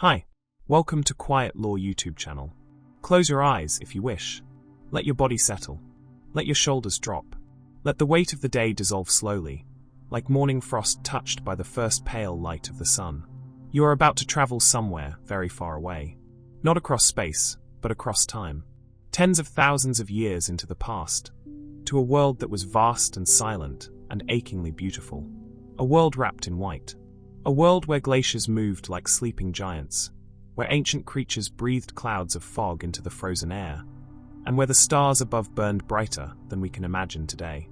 Hi, welcome to Quiet Law YouTube channel. Close your eyes if you wish. Let your body settle. Let your shoulders drop. Let the weight of the day dissolve slowly, like morning frost touched by the first pale light of the sun. You are about to travel somewhere very far away. Not across space, but across time. Tens of thousands of years into the past. To a world that was vast and silent and achingly beautiful. A world wrapped in white. A world where glaciers moved like sleeping giants, where ancient creatures breathed clouds of fog into the frozen air, and where the stars above burned brighter than we can imagine today.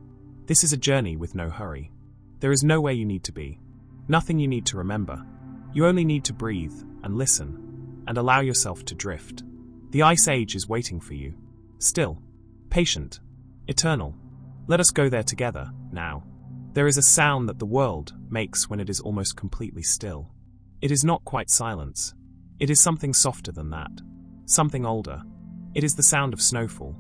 This is a journey with no hurry. There is nowhere you need to be, nothing you need to remember. You only need to breathe and listen, and allow yourself to drift. The Ice Age is waiting for you. Still, patient, eternal. Let us go there together, now. There is a sound that the world makes when it is almost completely still. It is not quite silence. It is something softer than that. Something older. It is the sound of snowfall.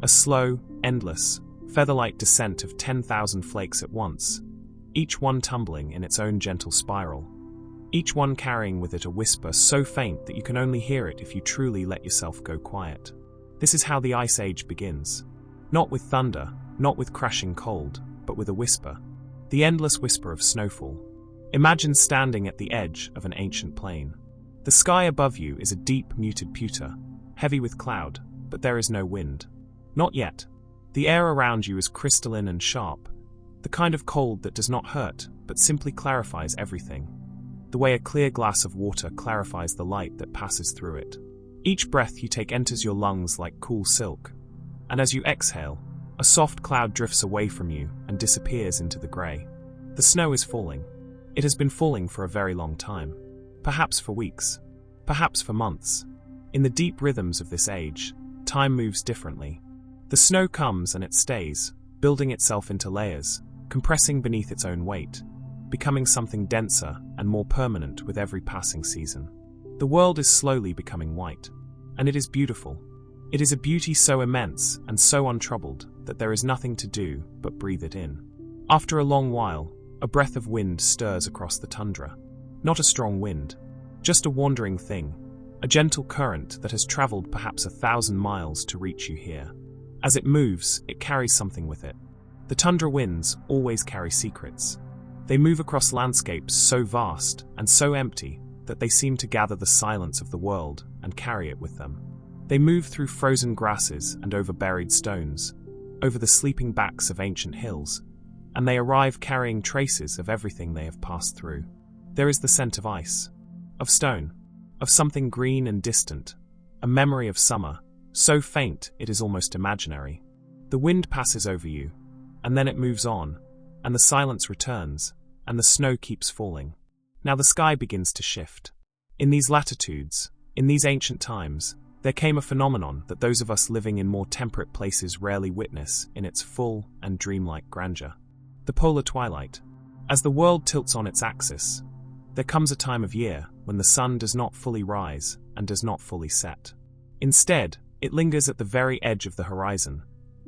A slow, endless, feather-like descent of 10,000 flakes at once, each one tumbling in its own gentle spiral. Each one carrying with it a whisper so faint that you can only hear it if you truly let yourself go quiet. This is how the Ice Age begins. Not with thunder, not with crashing cold, but with a whisper. The endless whisper of snowfall. Imagine standing at the edge of an ancient plain. The sky above you is a deep, muted pewter, heavy with cloud, but there is no wind. Not yet. The air around you is crystalline and sharp, the kind of cold that does not hurt, but simply clarifies everything. The way a clear glass of water clarifies the light that passes through it. Each breath you take enters your lungs like cool silk, and as you exhale, a soft cloud drifts away from you and disappears into the grey. The snow is falling. It has been falling for a very long time. Perhaps for weeks. Perhaps for months. In the deep rhythms of this age, time moves differently. The snow comes and it stays, building itself into layers, compressing beneath its own weight, becoming something denser and more permanent with every passing season. The world is slowly becoming white. And it is beautiful. It is a beauty so immense and so untroubled that there is nothing to do but breathe it in. After a long while, a breath of wind stirs across the tundra. Not a strong wind, just a wandering thing, a gentle current that has traveled perhaps 1,000 miles to reach you here. As it moves, it carries something with it. The tundra winds always carry secrets. They move across landscapes so vast and so empty that they seem to gather the silence of the world and carry it with them. They move through frozen grasses and over buried stones, over the sleeping backs of ancient hills, and they arrive carrying traces of everything they have passed through. There is the scent of ice, of stone, of something green and distant, a memory of summer, so faint it is almost imaginary. The wind passes over you, and then it moves on, and the silence returns, and the snow keeps falling. Now the sky begins to shift. In these latitudes, in these ancient times, there came a phenomenon that those of us living in more temperate places rarely witness in its full and dreamlike grandeur. The polar twilight. As the world tilts on its axis, there comes a time of year when the sun does not fully rise and does not fully set. Instead, it lingers at the very edge of the horizon,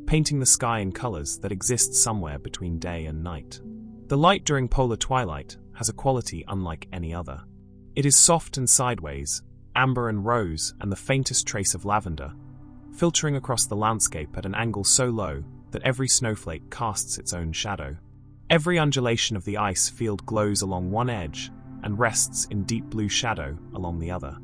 painting the sky in colors that exist somewhere between day and night. The light during polar twilight has a quality unlike any other. It is soft and sideways, amber and rose and the faintest trace of lavender, filtering across the landscape at an angle so low that every snowflake casts its own shadow. Every undulation of the ice field glows along one edge and rests in deep blue shadow along the other.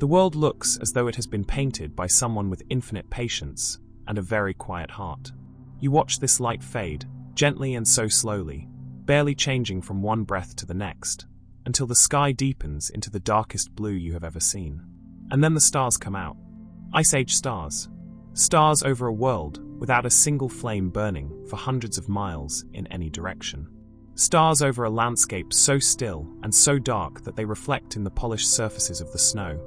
The world looks as though it has been painted by someone with infinite patience and a very quiet heart. You watch this light fade, gently and so slowly, barely changing from one breath to the next, until the sky deepens into the darkest blue you have ever seen. And then the stars come out. Ice Age stars. Stars over a world without a single flame burning for hundreds of miles in any direction. Stars over a landscape so still and so dark that they reflect in the polished surfaces of the snow.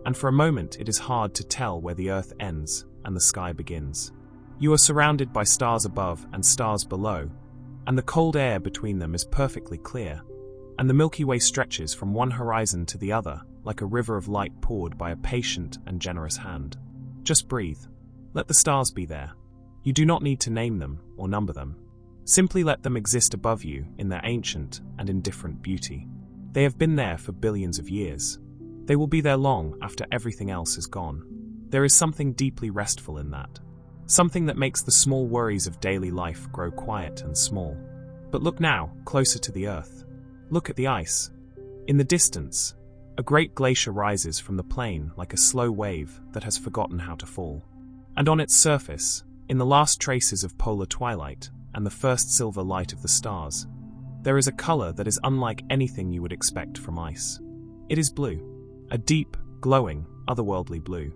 And for a moment it is hard to tell where the earth ends and the sky begins. You are surrounded by stars above and stars below, and the cold air between them is perfectly clear, and the Milky Way stretches from one horizon to the other like a river of light poured by a patient and generous hand. Just breathe. Let the stars be there. You do not need to name them or number them. Simply let them exist above you in their ancient and indifferent beauty. They have been there for billions of years. They will be there long after everything else is gone. There is something deeply restful in that. Something that makes the small worries of daily life grow quiet and small. But look now, closer to the Earth. Look at the ice. In the distance, a great glacier rises from the plain like a slow wave that has forgotten how to fall. And on its surface, in the last traces of polar twilight and the first silver light of the stars, there is a color that is unlike anything you would expect from ice. It is blue. A deep, glowing, otherworldly blue.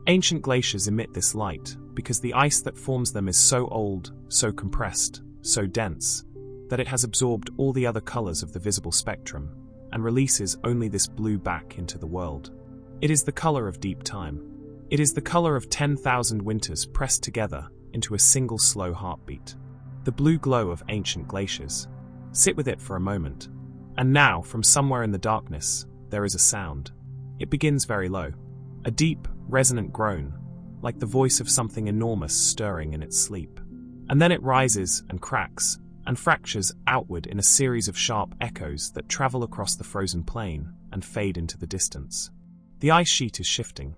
Ancient glaciers emit this light because the ice that forms them is so old, so compressed, so dense, that it has absorbed all the other colors of the visible spectrum and releases only this blue back into the world. It is the color of deep time. It is the color of 10,000 winters pressed together into a single slow heartbeat. The blue glow of ancient glaciers. Sit with it for a moment. And now, from somewhere in the darkness, there is a sound. It begins very low. A deep, resonant groan, like the voice of something enormous stirring in its sleep. And then it rises and cracks and fractures outward in a series of sharp echoes that travel across the frozen plain and fade into the distance. The ice sheet is shifting.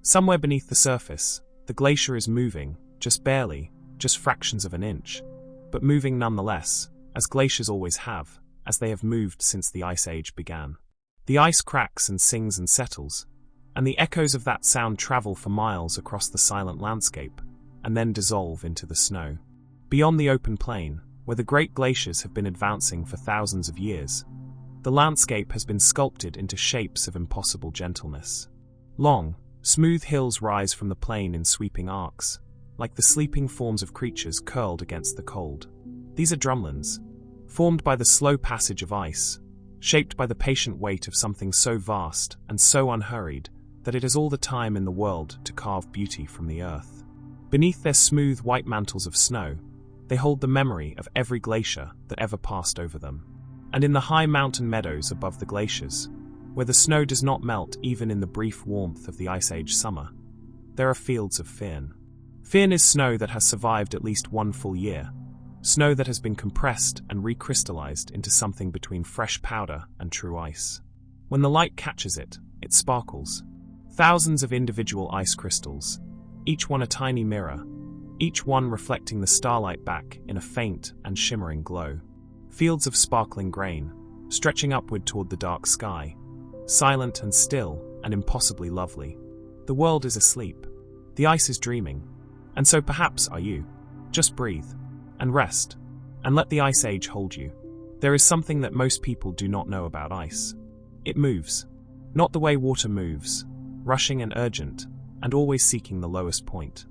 Somewhere beneath the surface, the glacier is moving, just barely, just fractions of an inch, but moving nonetheless, as glaciers always have, as they have moved since the Ice Age began. The ice cracks and sings and settles, and the echoes of that sound travel for miles across the silent landscape, and then dissolve into the snow. Beyond the open plain, where the great glaciers have been advancing for thousands of years, the landscape has been sculpted into shapes of impossible gentleness. Long, smooth hills rise from the plain in sweeping arcs, like the sleeping forms of creatures curled against the cold. These are drumlins, formed by the slow passage of ice, shaped by the patient weight of something so vast and so unhurried that it has all the time in the world to carve beauty from the earth. Beneath their smooth white mantles of snow, they hold the memory of every glacier that ever passed over them. And in the high mountain meadows above the glaciers, where the snow does not melt even in the brief warmth of the Ice Age summer, there are fields of firn. Firn is snow that has survived at least one full year, snow that has been compressed and recrystallized into something between fresh powder and true ice. When the light catches it, it sparkles. Thousands of individual ice crystals, each one a tiny mirror, each one reflecting the starlight back in a faint and shimmering glow. Fields of sparkling grain, stretching upward toward the dark sky, silent and still and impossibly lovely. The world is asleep. The ice is dreaming. And so perhaps are you. Just breathe, and rest, and let the Ice Age hold you. There is something that most people do not know about ice. It moves. Not the way water moves, rushing and urgent, and always seeking the lowest point.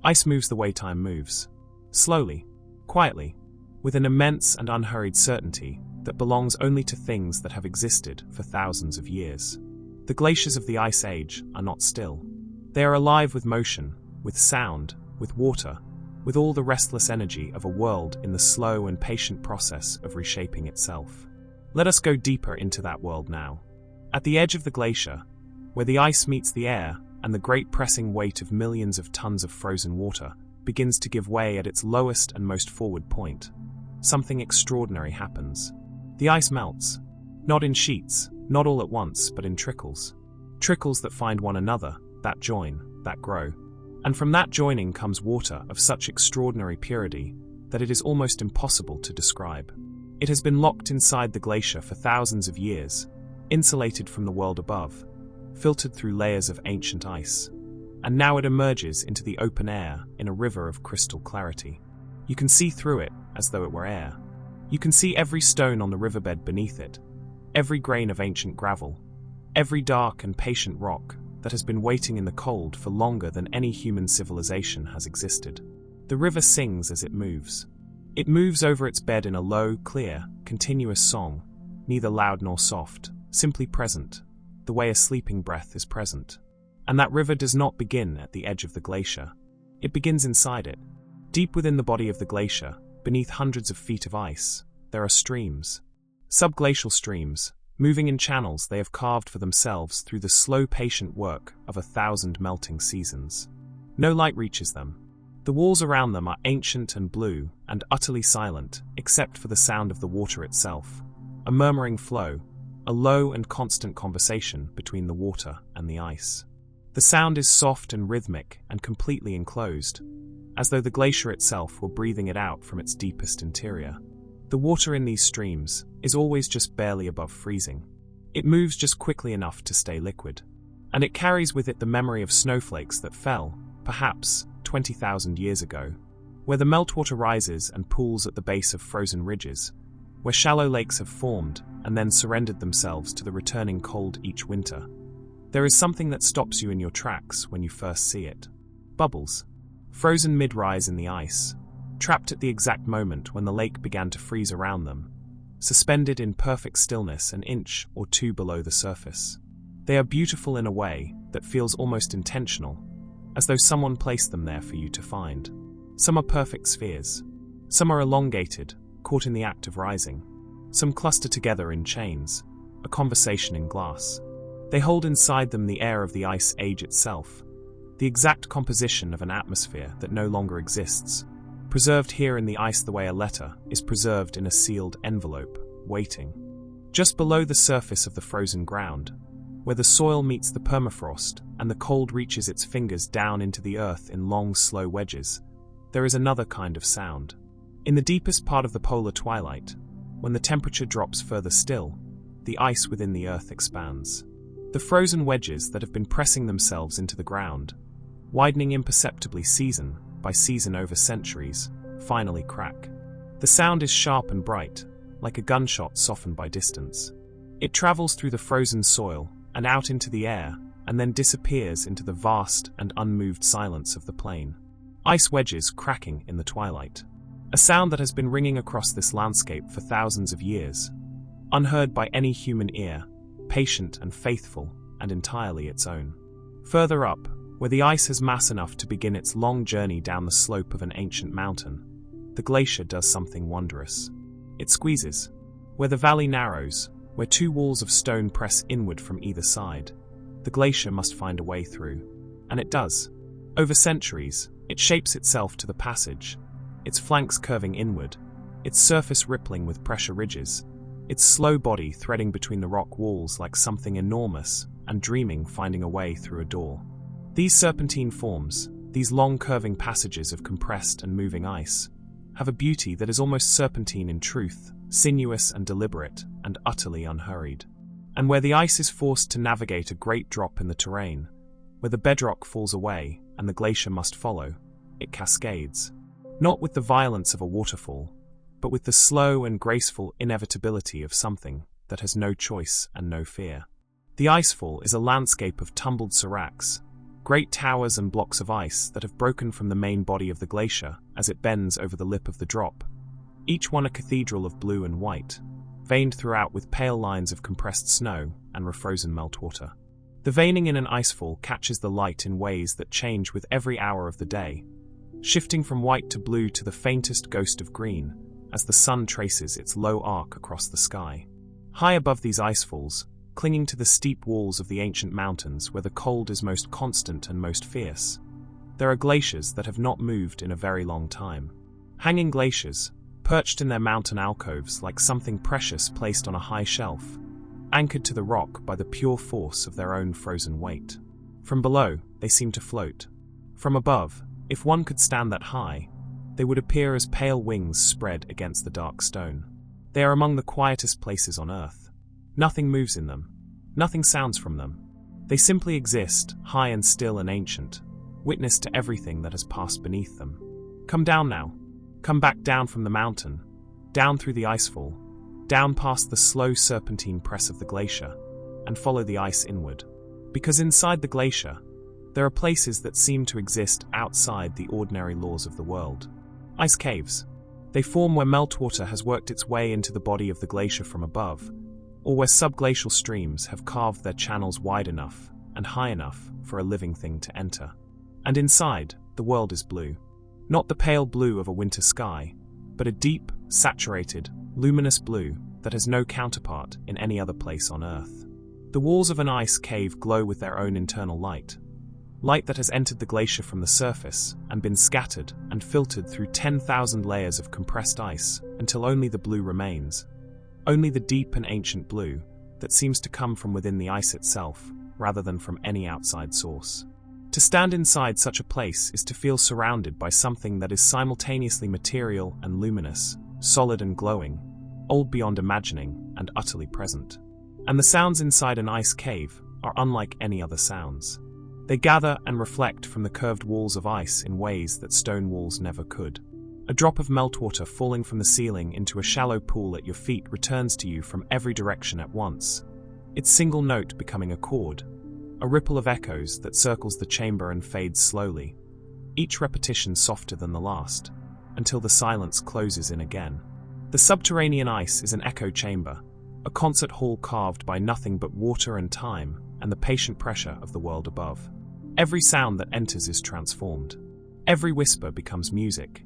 Ice moves the way time moves. Slowly, quietly, with an immense and unhurried certainty that belongs only to things that have existed for thousands of years. The glaciers of the Ice Age are not still. They are alive with motion, with sound, with water, with all the restless energy of a world in the slow and patient process of reshaping itself. Let us go deeper into that world now. At the edge of the glacier, where the ice meets the air and the great pressing weight of millions of tons of frozen water begins to give way at its lowest and most forward point, something extraordinary happens. The ice melts, not in sheets, not all at once, but in trickles. Trickles that find one another, that join, that grow. And from that joining comes water of such extraordinary purity that it is almost impossible to describe. It has been locked inside the glacier for thousands of years, insulated from the world above, filtered through layers of ancient ice, and now it emerges into the open air in a river of crystal clarity. You can see through it as though it were air. You can see every stone on the riverbed beneath it, every grain of ancient gravel, every dark and patient rock that has been waiting in the cold for longer than any human civilization has existed. The river sings as it moves. It moves over its bed in a low, clear, continuous song, neither loud nor soft, simply present, the way a sleeping breath is present. And that river does not begin at the edge of the glacier. It begins inside it. Deep within the body of the glacier, beneath hundreds of feet of ice, there are streams. Subglacial streams, moving in channels they have carved for themselves through the slow, patient work of 1,000 melting seasons. No light reaches them. The walls around them are ancient and blue and utterly silent, except for the sound of the water itself, a murmuring flow, a low and constant conversation between the water and the ice. The sound is soft and rhythmic and completely enclosed, as though the glacier itself were breathing it out from its deepest interior. The water in these streams is always just barely above freezing. It moves just quickly enough to stay liquid, and it carries with it the memory of snowflakes that fell, perhaps 20,000 years ago, where the meltwater rises and pools at the base of frozen ridges, where shallow lakes have formed and then surrendered themselves to the returning cold each winter. There is something that stops you in your tracks when you first see it. Bubbles, frozen mid-rise in the ice, trapped at the exact moment when the lake began to freeze around them, suspended in perfect stillness an inch or two below the surface. They are beautiful in a way that feels almost intentional, as though someone placed them there for you to find. Some are perfect spheres. Some are elongated, caught in the act of rising. Some cluster together in chains, a conversation in glass. They hold inside them the air of the ice age itself, the exact composition of an atmosphere that no longer exists, preserved here in the ice the way a letter is preserved in a sealed envelope, waiting. Just below the surface of the frozen ground, where the soil meets the permafrost and the cold reaches its fingers down into the earth in long, slow wedges, there is another kind of sound. In the deepest part of the polar twilight, when the temperature drops further still, the ice within the earth expands. The frozen wedges that have been pressing themselves into the ground, widening imperceptibly season by season over centuries, finally crack. The sound is sharp and bright, like a gunshot softened by distance. It travels through the frozen soil and out into the air, and then disappears into the vast and unmoved silence of the plain. Ice wedges cracking in the twilight. A sound that has been ringing across this landscape for thousands of years, unheard by any human ear, patient and faithful, and entirely its own. Further up, where the ice has mass enough to begin its long journey down the slope of an ancient mountain, the glacier does something wondrous. It squeezes. Where the valley narrows, where two walls of stone press inward from either side, the glacier must find a way through. And it does. Over centuries, it shapes itself to the passage, its flanks curving inward, its surface rippling with pressure ridges, its slow body threading between the rock walls like something enormous and dreaming finding a way through a door. These serpentine forms, these long curving passages of compressed and moving ice, have a beauty that is almost serpentine in truth, sinuous and deliberate, and utterly unhurried. And where the ice is forced to navigate a great drop in the terrain, where the bedrock falls away and the glacier must follow, it cascades. Not with the violence of a waterfall, but with the slow and graceful inevitability of something that has no choice and no fear. The icefall is a landscape of tumbled seracs, great towers and blocks of ice that have broken from the main body of the glacier as it bends over the lip of the drop, each one a cathedral of blue and white, veined throughout with pale lines of compressed snow and refrozen meltwater. The veining in an icefall catches the light in ways that change with every hour of the day, shifting from white to blue to the faintest ghost of green as the sun traces its low arc across the sky. High above these icefalls, clinging to the steep walls of the ancient mountains where the cold is most constant and most fierce, there are glaciers that have not moved in a very long time. Hanging glaciers, perched in their mountain alcoves like something precious placed on a high shelf, anchored to the rock by the pure force of their own frozen weight. From below, they seem to float. From above, if one could stand that high, they would appear as pale wings spread against the dark stone. They are among the quietest places on earth. Nothing moves in them. Nothing sounds from them. They simply exist, high and still and ancient, witness to everything that has passed beneath them. Come down now. Come back down from the mountain, down through the icefall, down past the slow serpentine press of the glacier, and follow the ice inward. Because inside the glacier, there are places that seem to exist outside the ordinary laws of the world. Ice caves. They form where meltwater has worked its way into the body of the glacier from above, or where subglacial streams have carved their channels wide enough and high enough for a living thing to enter. And inside, the world is blue. Not the pale blue of a winter sky, but a deep, saturated, luminous blue that has no counterpart in any other place on Earth. The walls of an ice cave glow with their own internal light. Light that has entered the glacier from the surface and been scattered and filtered through 10,000 layers of compressed ice until only the blue remains. Only the deep and ancient blue, that seems to come from within the ice itself, rather than from any outside source. To stand inside such a place is to feel surrounded by something that is simultaneously material and luminous, solid and glowing, old beyond imagining, and utterly present. And the sounds inside an ice cave are unlike any other sounds. They gather and reflect from the curved walls of ice in ways that stone walls never could. A drop of meltwater falling from the ceiling into a shallow pool at your feet returns to you from every direction at once, its single note becoming a chord, a ripple of echoes that circles the chamber and fades slowly, each repetition softer than the last, until the silence closes in again. The subterranean ice is an echo chamber, a concert hall carved by nothing but water and time and the patient pressure of the world above. Every sound that enters is transformed. Every whisper becomes music.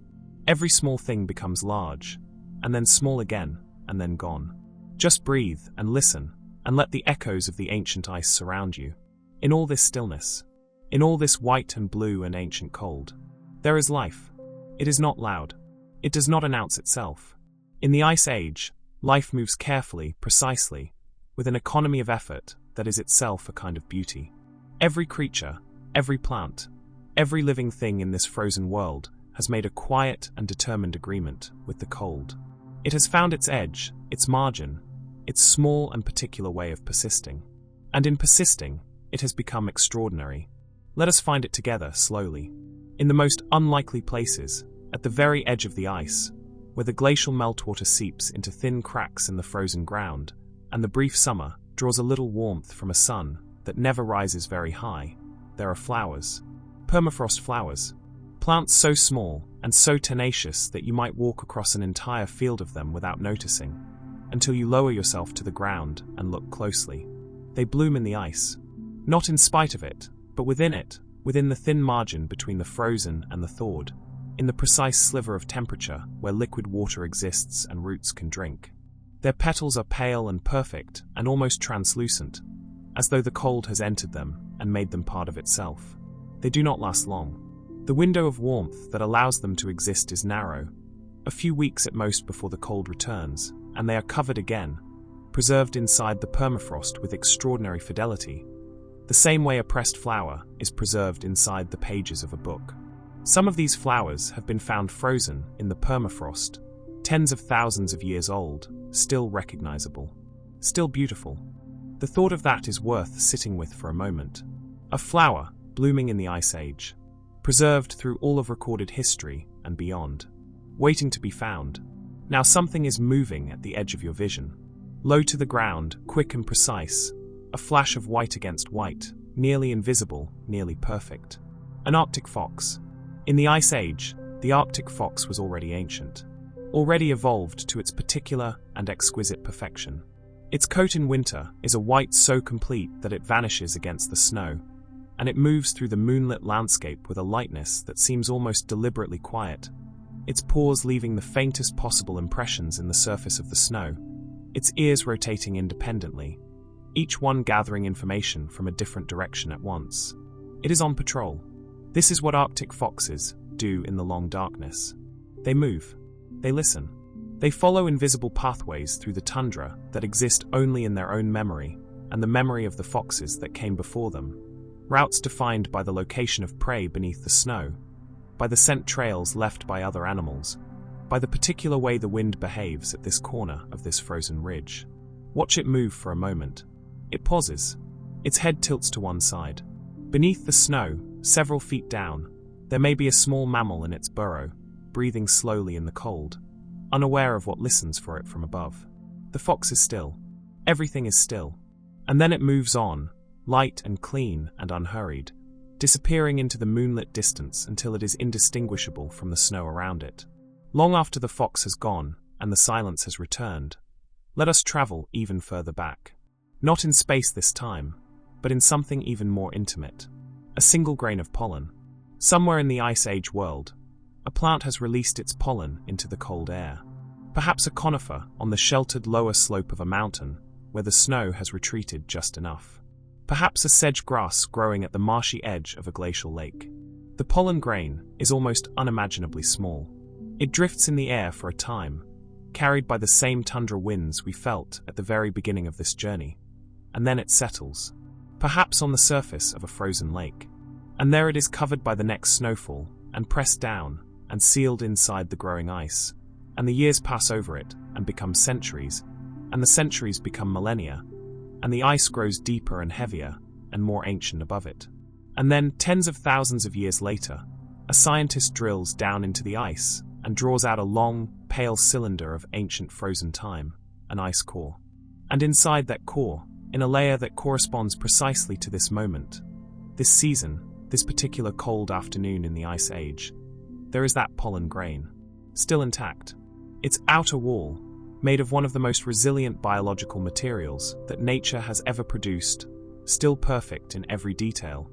Every small thing becomes large, and then small again, and then gone. Just breathe and listen, and let the echoes of the ancient ice surround you. In all this stillness, in all this white and blue and ancient cold, there is life. It is not loud. It does not announce itself. In the Ice Age, life moves carefully, precisely, with an economy of effort that is itself a kind of beauty. Every creature, every plant, every living thing in this frozen world has made a quiet and determined agreement with the cold. It has found its edge, its margin, its small and particular way of persisting. And in persisting, it has become extraordinary. Let us find it together, slowly. In the most unlikely places, at the very edge of the ice, where the glacial meltwater seeps into thin cracks in the frozen ground, and the brief summer draws a little warmth from a sun that never rises very high, there are flowers. Permafrost flowers. Plants so small and so tenacious that you might walk across an entire field of them without noticing, until you lower yourself to the ground and look closely. They bloom in the ice. Not in spite of it, but within it, within the thin margin between the frozen and the thawed, in the precise sliver of temperature where liquid water exists and roots can drink. Their petals are pale and perfect and almost translucent, as though the cold has entered them and made them part of itself. They do not last long. The window of warmth that allows them to exist is narrow, a few weeks at most before the cold returns, and they are covered again, preserved inside the permafrost with extraordinary fidelity, the same way a pressed flower is preserved inside the pages of a book. Some of these flowers have been found frozen in the permafrost, tens of thousands of years old, still recognizable, still beautiful. The thought of that is worth sitting with for a moment. A flower blooming in the Ice Age, preserved through all of recorded history and beyond, waiting to be found. Now something is moving at the edge of your vision. Low to the ground, quick and precise, a flash of white against white, nearly invisible, nearly perfect. An Arctic fox. In the Ice Age, the Arctic fox was already ancient, already evolved to its particular and exquisite perfection. Its coat in winter is a white so complete that it vanishes against the snow, and it moves through the moonlit landscape with a lightness that seems almost deliberately quiet, its paws leaving the faintest possible impressions in the surface of the snow, its ears rotating independently, each one gathering information from a different direction at once. It is on patrol. This is what Arctic foxes do in the long darkness. They move. They listen. They follow invisible pathways through the tundra that exist only in their own memory and the memory of the foxes that came before them. Routes defined by the location of prey beneath the snow, by the scent trails left by other animals, by the particular way the wind behaves at this corner of this frozen ridge. Watch it move for a moment. It pauses. Its head tilts to one side. Beneath the snow, several feet down, there may be a small mammal in its burrow, breathing slowly in the cold, unaware of what listens for it from above. The fox is still. Everything is still. And then it moves on, light and clean and unhurried, disappearing into the moonlit distance until it is indistinguishable from the snow around it. Long after the fox has gone and the silence has returned, let us travel even further back. Not in space this time, but in something even more intimate. A single grain of pollen. Somewhere in the Ice Age world, a plant has released its pollen into the cold air. Perhaps a conifer on the sheltered lower slope of a mountain where the snow has retreated just enough. Perhaps a sedge grass growing at the marshy edge of a glacial lake. The pollen grain is almost unimaginably small. It drifts in the air for a time, carried by the same tundra winds we felt at the very beginning of this journey. And then it settles, perhaps on the surface of a frozen lake. And there it is, covered by the next snowfall, and pressed down, and sealed inside the growing ice. And the years pass over it, and become centuries, and the centuries become millennia, and the ice grows deeper and heavier, and more ancient above it. And then, tens of thousands of years later, a scientist drills down into the ice, and draws out a long, pale cylinder of ancient frozen time, an ice core. And inside that core, in a layer that corresponds precisely to this moment, this season, this particular cold afternoon in the Ice Age, there is that pollen grain, still intact. Its outer wall, made of one of the most resilient biological materials that nature has ever produced, still perfect in every detail,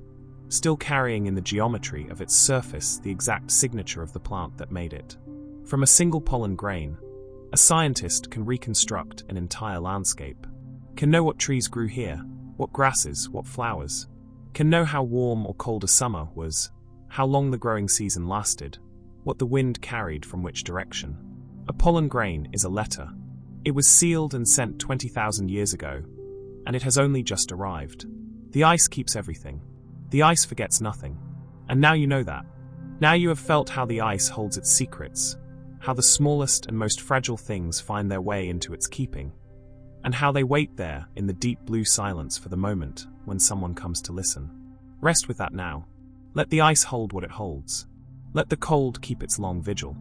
still carrying in the geometry of its surface the exact signature of the plant that made it. From a single pollen grain, a scientist can reconstruct an entire landscape, can know what trees grew here, what grasses, what flowers, can know how warm or cold a summer was, how long the growing season lasted, what the wind carried from which direction. A pollen grain is a letter. It was sealed and sent 20,000 years ago, and it has only just arrived. The ice keeps everything. The ice forgets nothing. And now you know that. Now you have felt how the ice holds its secrets, how the smallest and most fragile things find their way into its keeping, and how they wait there in the deep blue silence for the moment when someone comes to listen. Rest with that now. Let the ice hold what it holds. Let the cold keep its long vigil.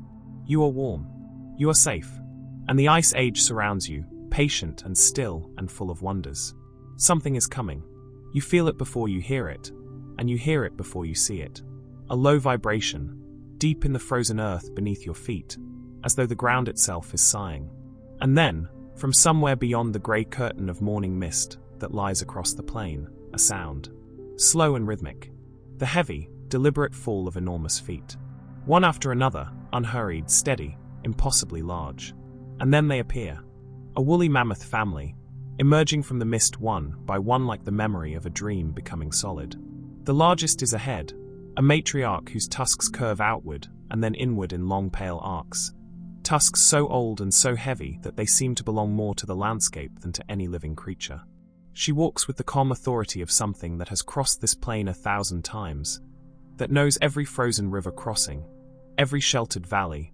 You are warm. You are safe. And the Ice Age surrounds you, patient and still and full of wonders. Something is coming. You feel it before you hear it, and you hear it before you see it. A low vibration, deep in the frozen earth beneath your feet, as though the ground itself is sighing. And then, from somewhere beyond the grey curtain of morning mist that lies across the plain, a sound. Slow and rhythmic. The heavy, deliberate fall of enormous feet. One after another, unhurried, steady, impossibly large. And then they appear. A woolly mammoth family, emerging from the mist one by one like the memory of a dream becoming solid. The largest is ahead, a matriarch whose tusks curve outward and then inward in long pale arcs. Tusks so old and so heavy that they seem to belong more to the landscape than to any living creature. She walks with the calm authority of something that has crossed this plain 1,000 times, that knows every frozen river crossing, every sheltered valley,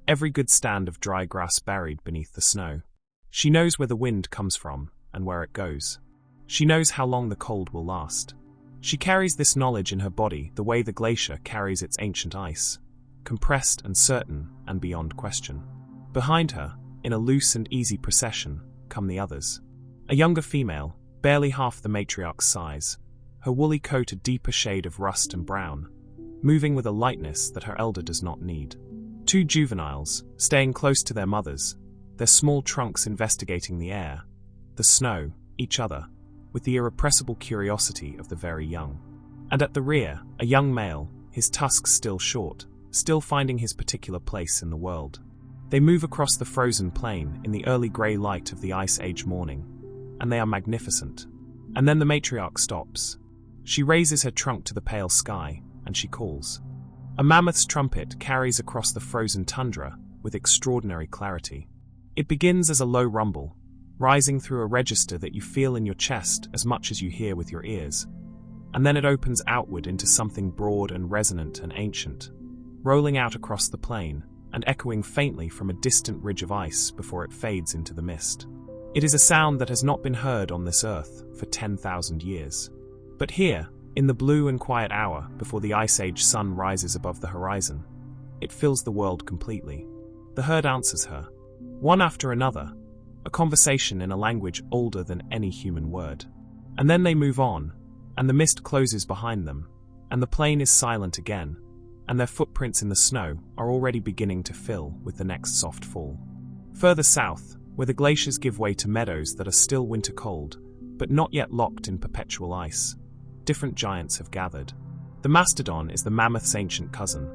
every good stand of dry grass buried beneath the snow. She knows where the wind comes from and where it goes. She knows how long the cold will last. She carries this knowledge in her body the way the glacier carries its ancient ice, compressed and certain and beyond question. Behind her, in a loose and easy procession, come the others. A younger female, barely half the matriarch's size, her woolly coat a deeper shade of rust and brown, moving with a lightness that her elder does not need. Two juveniles, staying close to their mothers, their small trunks investigating the air, the snow, each other, with the irrepressible curiosity of the very young. And at the rear, a young male, his tusks still short, still finding his particular place in the world. They move across the frozen plain in the early grey light of the Ice Age morning, and they are magnificent. And then the matriarch stops. She raises her trunk to the pale sky, and she calls. A mammoth's trumpet carries across the frozen tundra with extraordinary clarity. It begins as a low rumble, rising through a register that you feel in your chest as much as you hear with your ears, and then it opens outward into something broad and resonant and ancient, rolling out across the plain and echoing faintly from a distant ridge of ice before it fades into the mist. It is a sound that has not been heard on this earth for 10,000 years. But here, in the blue and quiet hour before the Ice Age sun rises above the horizon, it fills the world completely. The herd answers her, one after another, a conversation in a language older than any human word. And then they move on, and the mist closes behind them, and the plain is silent again, and their footprints in the snow are already beginning to fill with the next soft fall. Further south, where the glaciers give way to meadows that are still winter cold, but not yet locked in perpetual ice, different giants have gathered. The mastodon is the mammoth's ancient cousin,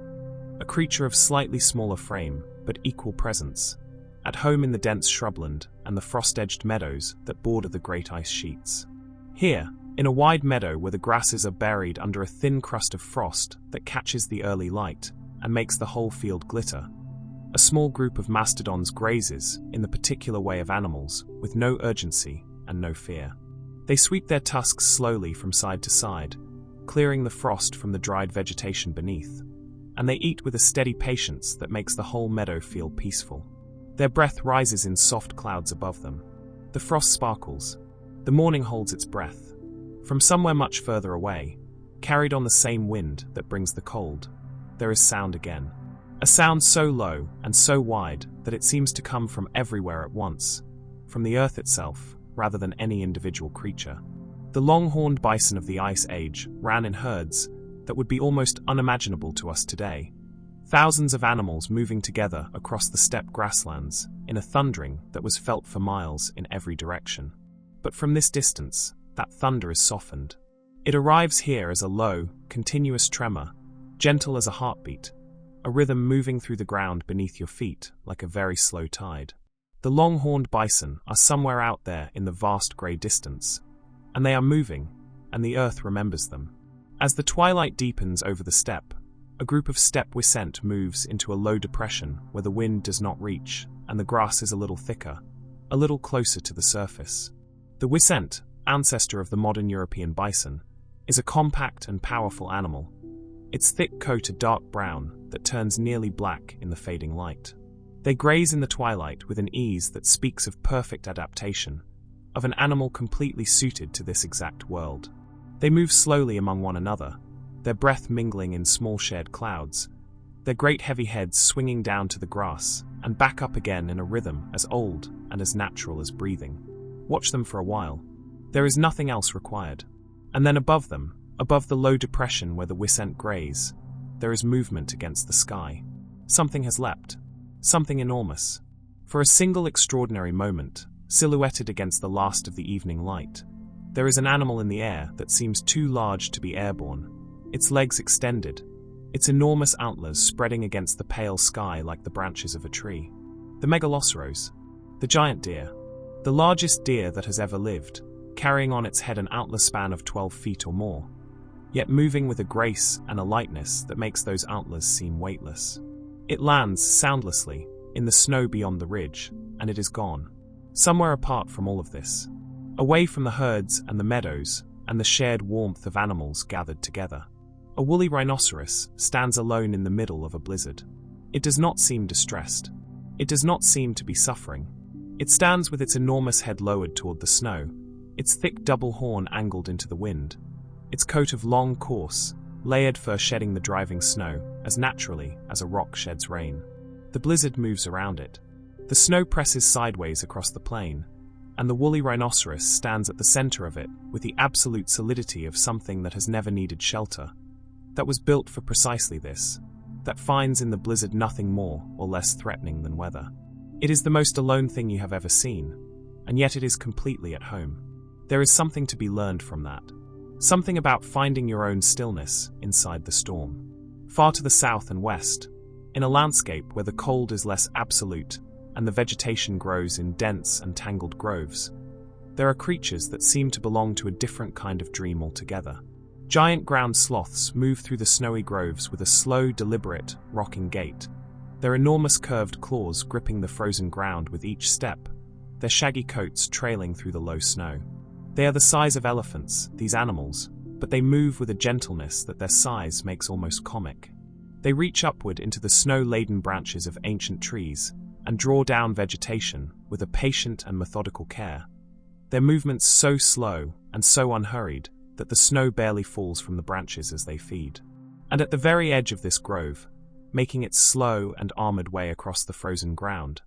a creature of slightly smaller frame, but equal presence, at home in the dense shrubland and the frost-edged meadows that border the great ice sheets. Here, in a wide meadow where the grasses are buried under a thin crust of frost that catches the early light and makes the whole field glitter, a small group of mastodons grazes in the particular way of animals, with no urgency and no fear. They sweep their tusks slowly from side to side, clearing the frost from the dried vegetation beneath, and they eat with a steady patience that makes the whole meadow feel peaceful. Their breath rises in soft clouds above them. The frost sparkles. The morning holds its breath. From somewhere much further away, carried on the same wind that brings the cold, there is sound again. A sound so low and so wide that it seems to come from everywhere at once, from the earth itself, rather than any individual creature. The long-horned bison of the Ice Age ran in herds that would be almost unimaginable to us today. Thousands of animals moving together across the steppe grasslands in a thundering that was felt for miles in every direction. But from this distance, that thunder is softened. It arrives here as a low, continuous tremor, gentle as a heartbeat, a rhythm moving through the ground beneath your feet like a very slow tide. The long-horned bison are somewhere out there in the vast grey distance, and they are moving, and the earth remembers them. As the twilight deepens over the steppe, a group of steppe wisent moves into a low depression where the wind does not reach and the grass is a little thicker, a little closer to the surface. The wisent, ancestor of the modern European bison, is a compact and powerful animal, its thick coat a dark brown that turns nearly black in the fading light. They graze in the twilight with an ease that speaks of perfect adaptation, of an animal completely suited to this exact world. They move slowly among one another, their breath mingling in small shared clouds, their great heavy heads swinging down to the grass and back up again in a rhythm as old and as natural as breathing. Watch them for a while. There is nothing else required. And then above them, above the low depression where the wisent graze, there is movement against the sky. Something has leapt. Something enormous. For a single extraordinary moment, silhouetted against the last of the evening light, there is an animal in the air that seems too large to be airborne, its legs extended, its enormous antlers spreading against the pale sky like the branches of a tree. The megaloceros, the giant deer, the largest deer that has ever lived, carrying on its head an antler span of 12 feet or more, yet moving with a grace and a lightness that makes those antlers seem weightless. It lands soundlessly in the snow beyond the ridge, and it is gone. Somewhere apart from all of this, away from the herds and the meadows and the shared warmth of animals gathered together, a woolly rhinoceros stands alone in the middle of a blizzard. It does not seem distressed. It does not seem to be suffering. It stands with its enormous head lowered toward the snow, its thick double horn angled into the wind, its coat of long, coarse, layered fur shedding the driving snow as naturally as a rock sheds rain. The blizzard moves around it. The snow presses sideways across the plain, and the woolly rhinoceros stands at the center of it with the absolute solidity of something that has never needed shelter, that was built for precisely this, that finds in the blizzard nothing more or less threatening than weather. It is the most alone thing you have ever seen, and yet it is completely at home. There is something to be learned from that. Something about finding your own stillness inside the storm. Far to the south and west, in a landscape where the cold is less absolute and the vegetation grows in dense and tangled groves, there are creatures that seem to belong to a different kind of dream altogether. Giant ground sloths move through the snowy groves with a slow, deliberate, rocking gait, their enormous curved claws gripping the frozen ground with each step, their shaggy coats trailing through the low snow. They are the size of elephants, these animals, but they move with a gentleness that their size makes almost comic. They reach upward into the snow-laden branches of ancient trees and draw down vegetation with a patient and methodical care. Their movements so slow and so unhurried that the snow barely falls from the branches as they feed. And at the very edge of this grove, making its slow and armored way across the frozen ground,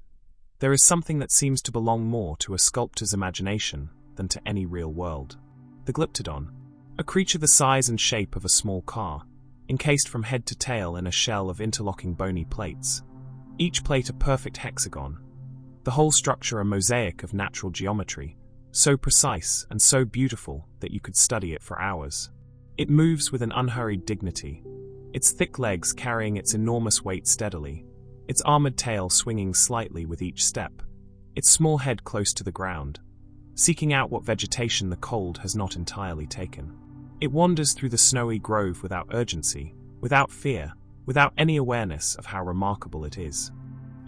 there is something that seems to belong more to a sculptor's imagination than to any real world. The glyptodon, a creature the size and shape of a small car, encased from head to tail in a shell of interlocking bony plates, each plate a perfect hexagon, the whole structure a mosaic of natural geometry, so precise and so beautiful that you could study it for hours. It moves with an unhurried dignity, its thick legs carrying its enormous weight steadily, its armored tail swinging slightly with each step, its small head close to the ground, seeking out what vegetation the cold has not entirely taken. It wanders through the snowy grove without urgency, without fear, without any awareness of how remarkable it is.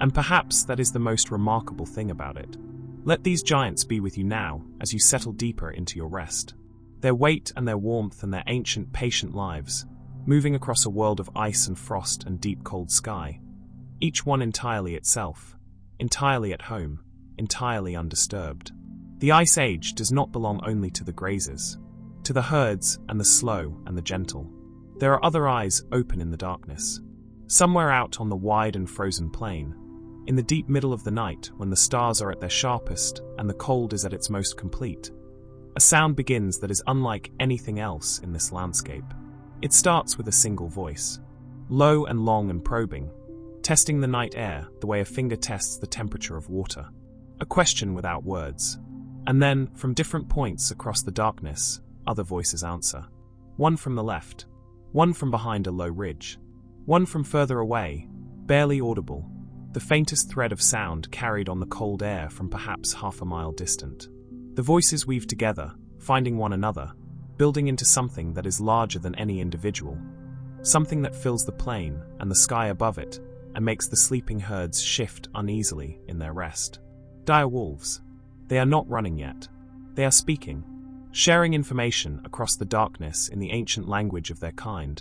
And perhaps that is the most remarkable thing about it. Let these giants be with you now as you settle deeper into your rest. Their weight and their warmth and their ancient, patient lives, moving across a world of ice and frost and deep cold sky, each one entirely itself, entirely at home, entirely undisturbed. The Ice Age does not belong only to the grazers, to the herds and the slow and the gentle. There are other eyes open in the darkness. Somewhere out on the wide and frozen plain, in the deep middle of the night when the stars are at their sharpest and the cold is at its most complete, a sound begins that is unlike anything else in this landscape. It starts with a single voice, low and long and probing, testing the night air the way a finger tests the temperature of water. A question without words. And then, from different points across the darkness, other voices answer. One from the left, one from behind a low ridge, one from further away, barely audible, the faintest thread of sound carried on the cold air from perhaps half a mile distant. The voices weave together, finding one another, building into something that is larger than any individual, something that fills the plain and the sky above it and makes the sleeping herds shift uneasily in their rest. Dire wolves. They are not running yet. They are speaking, sharing information across the darkness in the ancient language of their kind,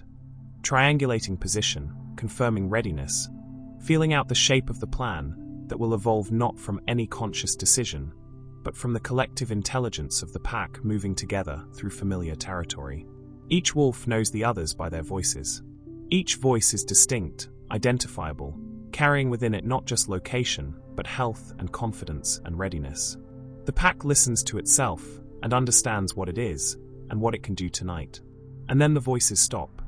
triangulating position, confirming readiness, feeling out the shape of the plan that will evolve not from any conscious decision, but from the collective intelligence of the pack moving together through familiar territory. Each wolf knows the others by their voices. Each voice is distinct, identifiable, carrying within it not just location, but health and confidence and readiness. The pack listens to itself and understands what it is and what it can do tonight. And then the voices stop.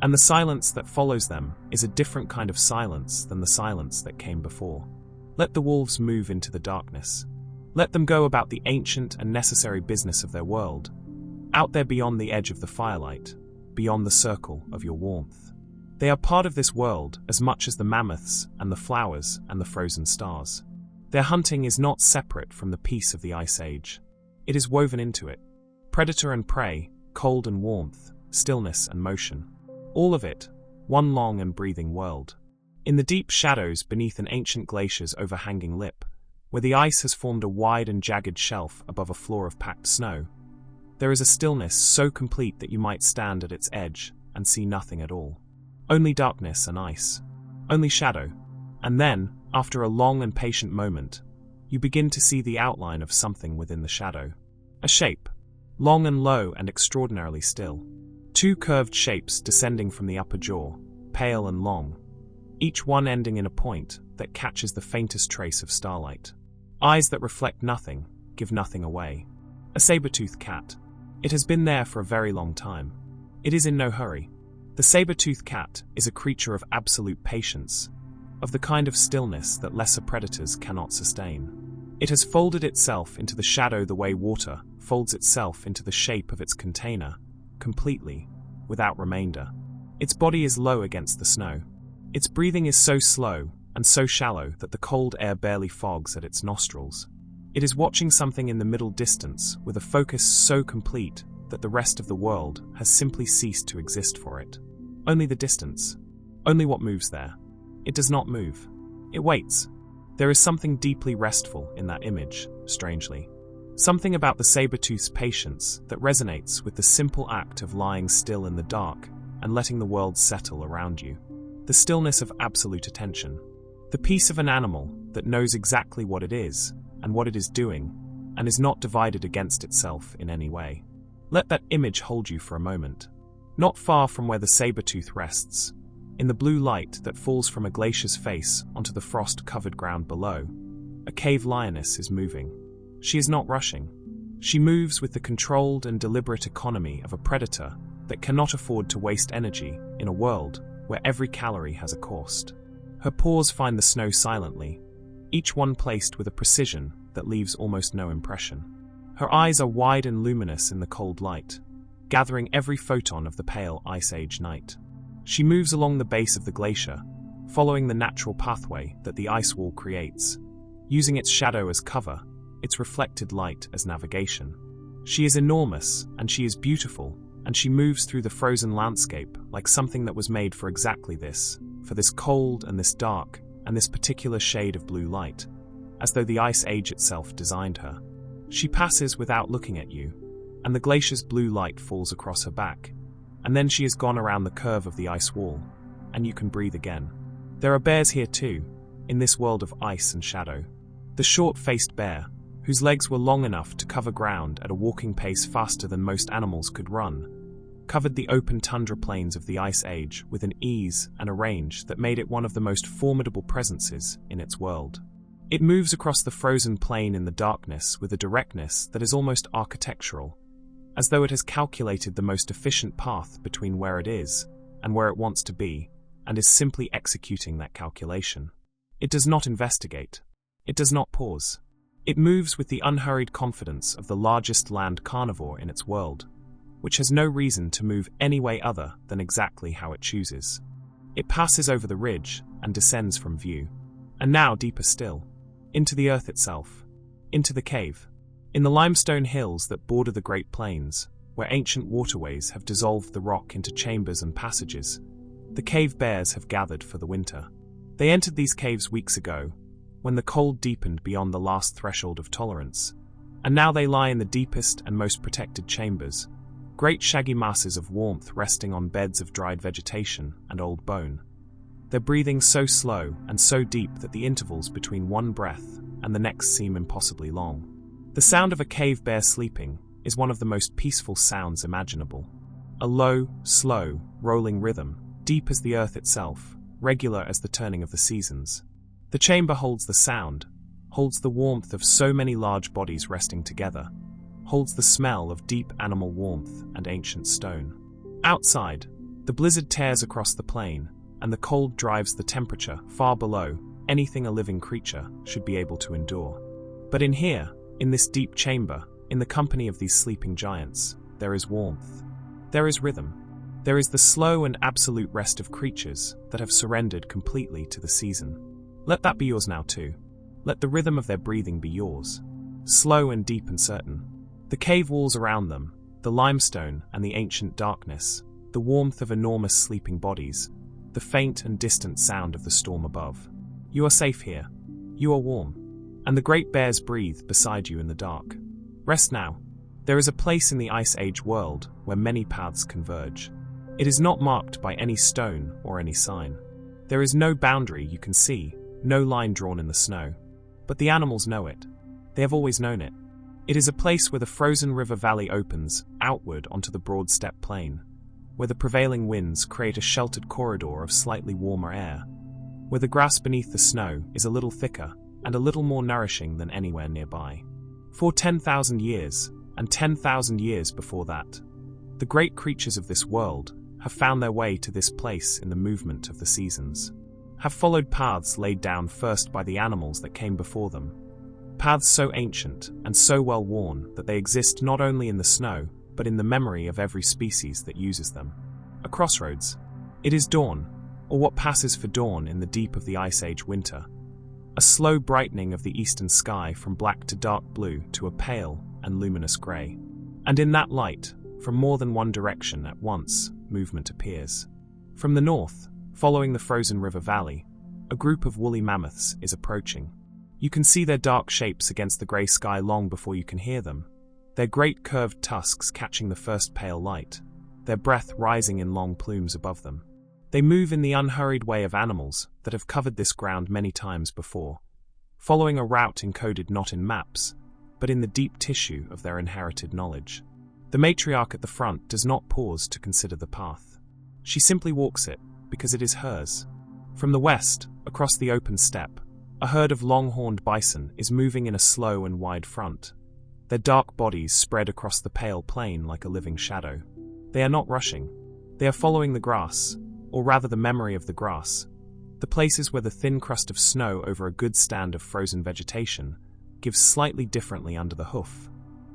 And the silence that follows them is a different kind of silence than the silence that came before. Let the wolves move into the darkness. Let them go about the ancient and necessary business of their world, out there beyond the edge of the firelight, beyond the circle of your warmth. They are part of this world as much as the mammoths and the flowers and the frozen stars. Their hunting is not separate from the peace of the Ice Age. It is woven into it. Predator and prey, cold and warmth, stillness and motion. All of it, one long and breathing world. In the deep shadows beneath an ancient glacier's overhanging lip, where the ice has formed a wide and jagged shelf above a floor of packed snow, there is a stillness so complete that you might stand at its edge and see nothing at all. Only darkness and ice. Only shadow. And then, after a long and patient moment, you begin to see the outline of something within the shadow. A shape, long and low and extraordinarily still. Two curved shapes descending from the upper jaw, pale and long, each one ending in a point that catches the faintest trace of starlight. Eyes that reflect nothing, give nothing away. A saber-toothed cat. It has been there for a very long time. It is in no hurry. The saber-toothed cat is a creature of absolute patience, of the kind of stillness that lesser predators cannot sustain. It has folded itself into the shadow the way water folds itself into the shape of its container, completely, without remainder. Its body is low against the snow. Its breathing is so slow and so shallow that the cold air barely fogs at its nostrils. It is watching something in the middle distance with a focus so complete that the rest of the world has simply ceased to exist for it. Only the distance. Only what moves there. It does not move. It waits. There is something deeply restful in that image, strangely. Something about the saber-tooth's patience that resonates with the simple act of lying still in the dark and letting the world settle around you. The stillness of absolute attention. The peace of an animal that knows exactly what it is and what it is doing and is not divided against itself in any way. Let that image hold you for a moment. Not far from where the saber-tooth rests, in the blue light that falls from a glacier's face onto the frost-covered ground below, a cave lioness is moving. She is not rushing. She moves with the controlled and deliberate economy of a predator that cannot afford to waste energy in a world where every calorie has a cost. Her paws find the snow silently, each one placed with a precision that leaves almost no impression. Her eyes are wide and luminous in the cold light, gathering every photon of the pale Ice Age night. She moves along the base of the glacier, following the natural pathway that the ice wall creates, using its shadow as cover, its reflected light as navigation. She is enormous, and she is beautiful, and she moves through the frozen landscape like something that was made for exactly this, for this cold and this dark and this particular shade of blue light, as though the Ice Age itself designed her. She passes without looking at you, and the glacier's blue light falls across her back, and then she has gone around the curve of the ice wall, and you can breathe again. There are bears here too, in this world of ice and shadow. The short-faced bear, whose legs were long enough to cover ground at a walking pace faster than most animals could run, covered the open tundra plains of the Ice Age with an ease and a range that made it one of the most formidable presences in its world. It moves across the frozen plain in the darkness with a directness that is almost architectural, as though it has calculated the most efficient path between where it is and where it wants to be, and is simply executing that calculation. It does not investigate. It does not pause. It moves with the unhurried confidence of the largest land carnivore in its world, which has no reason to move any way other than exactly how it chooses. It passes over the ridge and descends from view. And now deeper still, into the earth itself, into the cave, in the limestone hills that border the Great Plains, where ancient waterways have dissolved the rock into chambers and passages. The cave bears have gathered for the winter. They entered these caves weeks ago, when the cold deepened beyond the last threshold of tolerance, and now they lie in the deepest and most protected chambers, great shaggy masses of warmth resting on beds of dried vegetation and old bone. Their breathing so slow and so deep that the intervals between one breath and the next seem impossibly long. The sound of a cave bear sleeping is one of the most peaceful sounds imaginable. A low, slow, rolling rhythm, deep as the earth itself, regular as the turning of the seasons. The chamber holds the sound, holds the warmth of so many large bodies resting together, holds the smell of deep animal warmth and ancient stone. Outside, the blizzard tears across the plain, and the cold drives the temperature far below anything a living creature should be able to endure. But in here, in this deep chamber, in the company of these sleeping giants, there is warmth. There is rhythm. There is the slow and absolute rest of creatures that have surrendered completely to the season. Let that be yours now too. Let the rhythm of their breathing be yours. Slow and deep and certain. The cave walls around them, the limestone and the ancient darkness, the warmth of enormous sleeping bodies, the faint and distant sound of the storm above. You are safe here. You are warm. And the great bears breathe beside you in the dark. Rest now. There is a place in the Ice Age world where many paths converge. It is not marked by any stone or any sign. There is no boundary you can see, no line drawn in the snow. But the animals know it. They have always known it. It is a place where the frozen river valley opens outward onto the broad steppe plain, where the prevailing winds create a sheltered corridor of slightly warmer air, where the grass beneath the snow is a little thicker and a little more nourishing than anywhere nearby. For 10,000 years, and 10,000 years before that, the great creatures of this world have found their way to this place in the movement of the seasons, have followed paths laid down first by the animals that came before them, paths so ancient and so well worn that they exist not only in the snow, but in the memory of every species that uses them. A crossroads. It is dawn, or what passes for dawn in the deep of the Ice Age winter. A slow brightening of the eastern sky from black to dark blue to a pale and luminous grey. And in that light, from more than one direction at once, movement appears. From the north, following the frozen river valley, a group of woolly mammoths is approaching. You can see their dark shapes against the grey sky long before you can hear them, their great curved tusks catching the first pale light, their breath rising in long plumes above them. They move in the unhurried way of animals that have covered this ground many times before, following a route encoded not in maps, but in the deep tissue of their inherited knowledge. The matriarch at the front does not pause to consider the path. She simply walks it, because it is hers. From the west, across the open steppe, a herd of long-horned bison is moving in a slow and wide front, their dark bodies spread across the pale plain like a living shadow. They are not rushing. They are following the grass, or rather the memory of the grass, the places where the thin crust of snow over a good stand of frozen vegetation gives slightly differently under the hoof,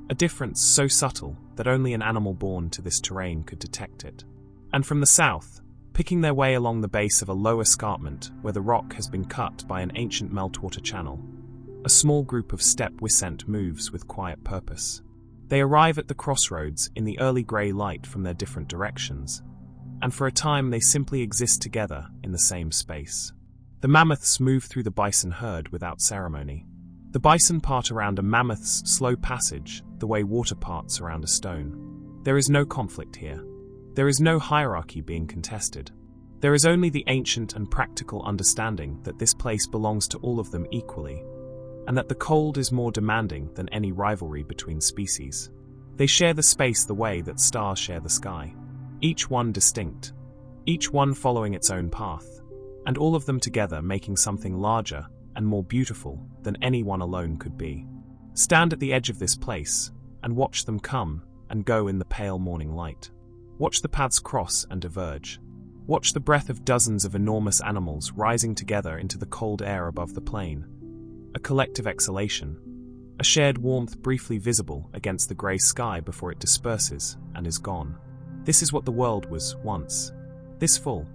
a difference so subtle that only an animal born to this terrain could detect it. And from the south, picking their way along the base of a low escarpment where the rock has been cut by an ancient meltwater channel, a small group of steppe wisent moves with quiet purpose. They arrive at the crossroads in the early grey light from their different directions, and for a time they simply exist together in the same space. The mammoths move through the bison herd without ceremony. The bison part around a mammoth's slow passage, the way water parts around a stone. There is no conflict here. There is no hierarchy being contested. There is only the ancient and practical understanding that this place belongs to all of them equally, and that the cold is more demanding than any rivalry between species. They share the space the way that stars share the sky, each one distinct, each one following its own path, and all of them together making something larger and more beautiful than any one alone could be. Stand at the edge of this place and watch them come and go in the pale morning light. Watch the paths cross and diverge. Watch the breath of dozens of enormous animals rising together into the cold air above the plain. A collective exhalation, a shared warmth briefly visible against the grey sky before it disperses and is gone. This is what the world was once. This full,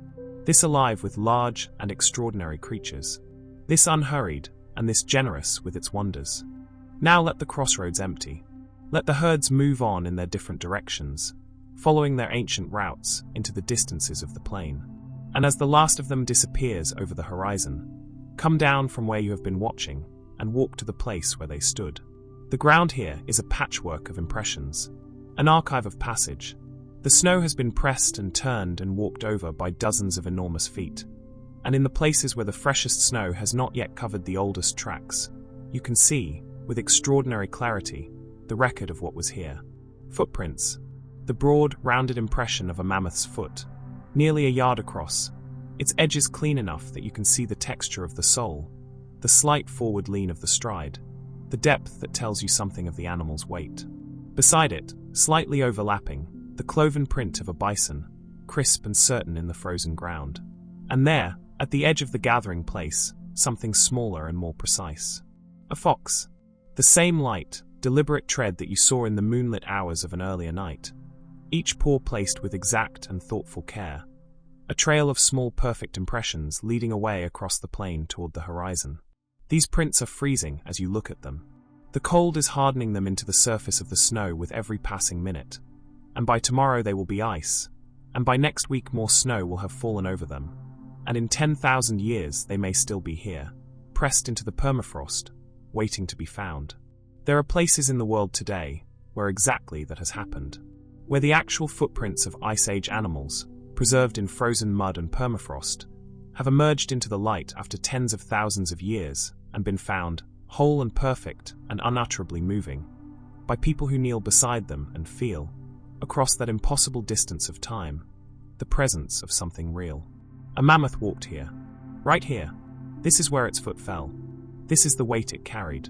this alive with large and extraordinary creatures. This unhurried and this generous with its wonders. Now let the crossroads empty. Let the herds move on in their different directions, following their ancient routes into the distances of the plain. And as the last of them disappears over the horizon, come down from where you have been watching and walk to the place where they stood. The ground here is a patchwork of impressions, an archive of passage. The snow has been pressed and turned and walked over by dozens of enormous feet, and in the places where the freshest snow has not yet covered the oldest tracks, you can see, with extraordinary clarity, the record of what was here. Footprints. The broad, rounded impression of a mammoth's foot, nearly a yard across, its edges clean enough that you can see the texture of the sole, the slight forward lean of the stride, the depth that tells you something of the animal's weight. Beside it, slightly overlapping, the cloven print of a bison, crisp and certain in the frozen ground. And there, at the edge of the gathering place, something smaller and more precise. A fox. The same light, deliberate tread that you saw in the moonlit hours of an earlier night. Each paw placed with exact and thoughtful care. A trail of small perfect impressions leading away across the plain toward the horizon. These prints are freezing as you look at them. The cold is hardening them into the surface of the snow with every passing minute. And by tomorrow they will be ice. And by next week more snow will have fallen over them. And in 10,000 years they may still be here, pressed into the permafrost, waiting to be found. There are places in the world today where exactly that has happened. Where the actual footprints of Ice Age animals, preserved in frozen mud and permafrost, have emerged into the light after tens of thousands of years and been found, whole and perfect and unutterably moving, by people who kneel beside them and feel, across that impossible distance of time, the presence of something real. A mammoth walked here. Right here. This is where its foot fell. This is the weight it carried.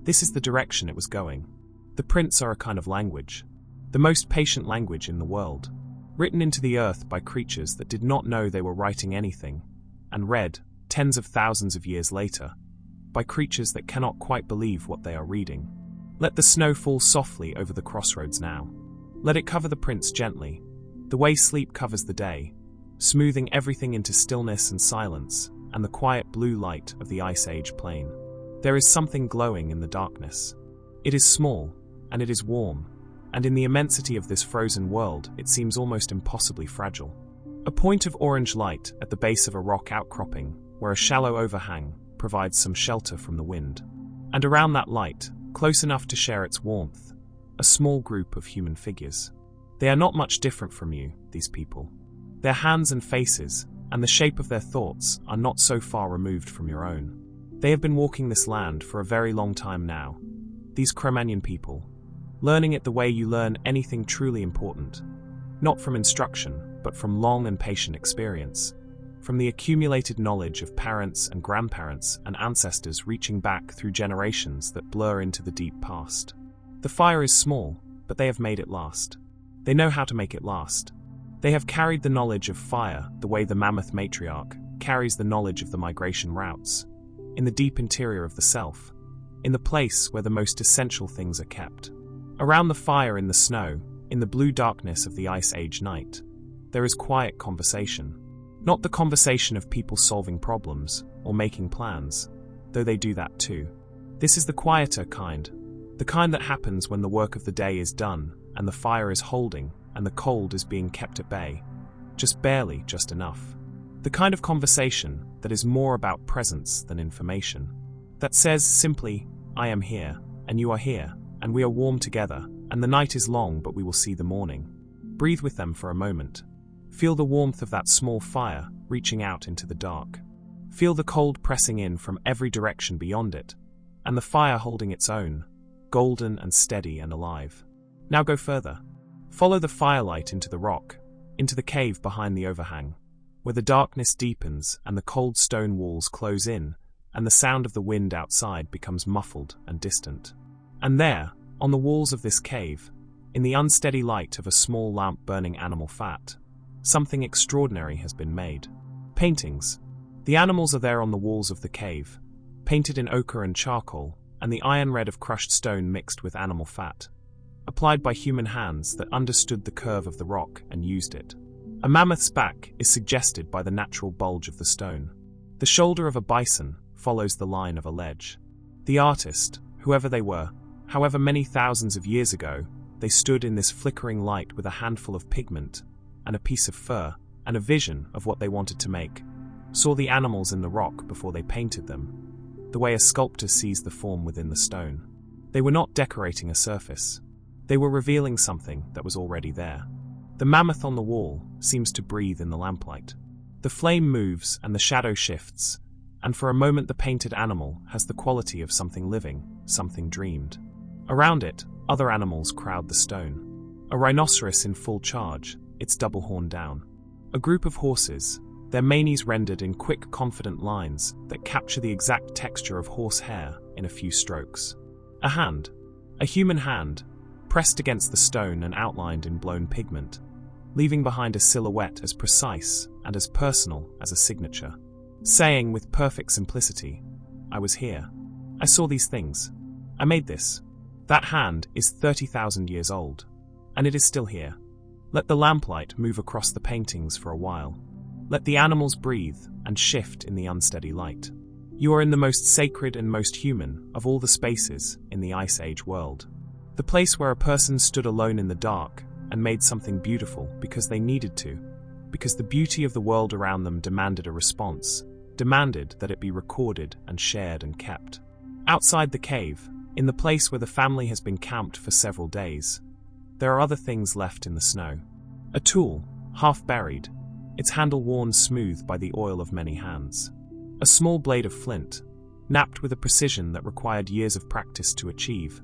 This is the direction it was going. The prints are a kind of language. The most patient language in the world, written into the earth by creatures that did not know they were writing anything, and read, tens of thousands of years later, by creatures that cannot quite believe what they are reading. Let the snow fall softly over the crossroads now. Let it cover the prints gently, the way sleep covers the day, smoothing everything into stillness and silence, and the quiet blue light of the Ice Age plain. There is something glowing in the darkness. It is small, and it is warm, and in the immensity of this frozen world it seems almost impossibly fragile. A point of orange light at the base of a rock outcropping, where a shallow overhang provides some shelter from the wind. And around that light, close enough to share its warmth, a small group of human figures. They are not much different from you, these people. Their hands and faces, and the shape of their thoughts are not so far removed from your own. They have been walking this land for a very long time now, these Cro-Magnon people, learning it the way you learn anything truly important, not from instruction, but from long and patient experience, from the accumulated knowledge of parents and grandparents and ancestors reaching back through generations that blur into the deep past. The fire is small, but they have made it last. They know how to make it last. They have carried the knowledge of fire the way the mammoth matriarch carries the knowledge of the migration routes, in the deep interior of the self, in the place where the most essential things are kept. Around the fire in the snow, in the blue darkness of the Ice Age night, there is quiet conversation. Not the conversation of people solving problems or making plans, though they do that too. This is the quieter kind, the kind that happens when the work of the day is done and the fire is holding and the cold is being kept at bay, just barely, just enough. The kind of conversation that is more about presence than information. That says simply, I am here, and you are here, and we are warm together, and the night is long but we will see the morning. Breathe with them for a moment. Feel the warmth of that small fire reaching out into the dark. Feel the cold pressing in from every direction beyond it, and the fire holding its own, golden and steady and alive. Now go further. Follow the firelight into the rock, into the cave behind the overhang, where the darkness deepens and the cold stone walls close in, and the sound of the wind outside becomes muffled and distant. And there, on the walls of this cave, in the unsteady light of a small lamp burning animal fat, something extraordinary has been made. Paintings. The animals are there on the walls of the cave, painted in ochre and charcoal, and the iron red of crushed stone mixed with animal fat, applied by human hands that understood the curve of the rock and used it. A mammoth's back is suggested by the natural bulge of the stone. The shoulder of a bison follows the line of a ledge. The artist, whoever they were, however many thousands of years ago, they stood in this flickering light with a handful of pigment, and a piece of fur, and a vision of what they wanted to make, saw the animals in the rock before they painted them, the way a sculptor sees the form within the stone. They were not decorating a surface. They were revealing something that was already there. The mammoth on the wall seems to breathe in the lamplight. The flame moves and the shadow shifts, and for a moment the painted animal has the quality of something living, something dreamed. Around it, other animals crowd the stone. A rhinoceros in full charge, its double horn down. A group of horses, their manes rendered in quick, confident lines that capture the exact texture of horse hair in a few strokes. A hand, a human hand, pressed against the stone and outlined in blown pigment, leaving behind a silhouette as precise and as personal as a signature, saying with perfect simplicity, I was here. I saw these things. I made this. That hand is 30,000 years old, and it is still here. Let the lamplight move across the paintings for a while. Let the animals breathe and shift in the unsteady light. You are in the most sacred and most human of all the spaces in the Ice Age world. The place where a person stood alone in the dark and made something beautiful because they needed to, because the beauty of the world around them demanded a response, demanded that it be recorded and shared and kept. Outside the cave, in the place where the family has been camped for several days, there are other things left in the snow. A tool, half buried, its handle worn smooth by the oil of many hands. A small blade of flint, knapped with a precision that required years of practice to achieve,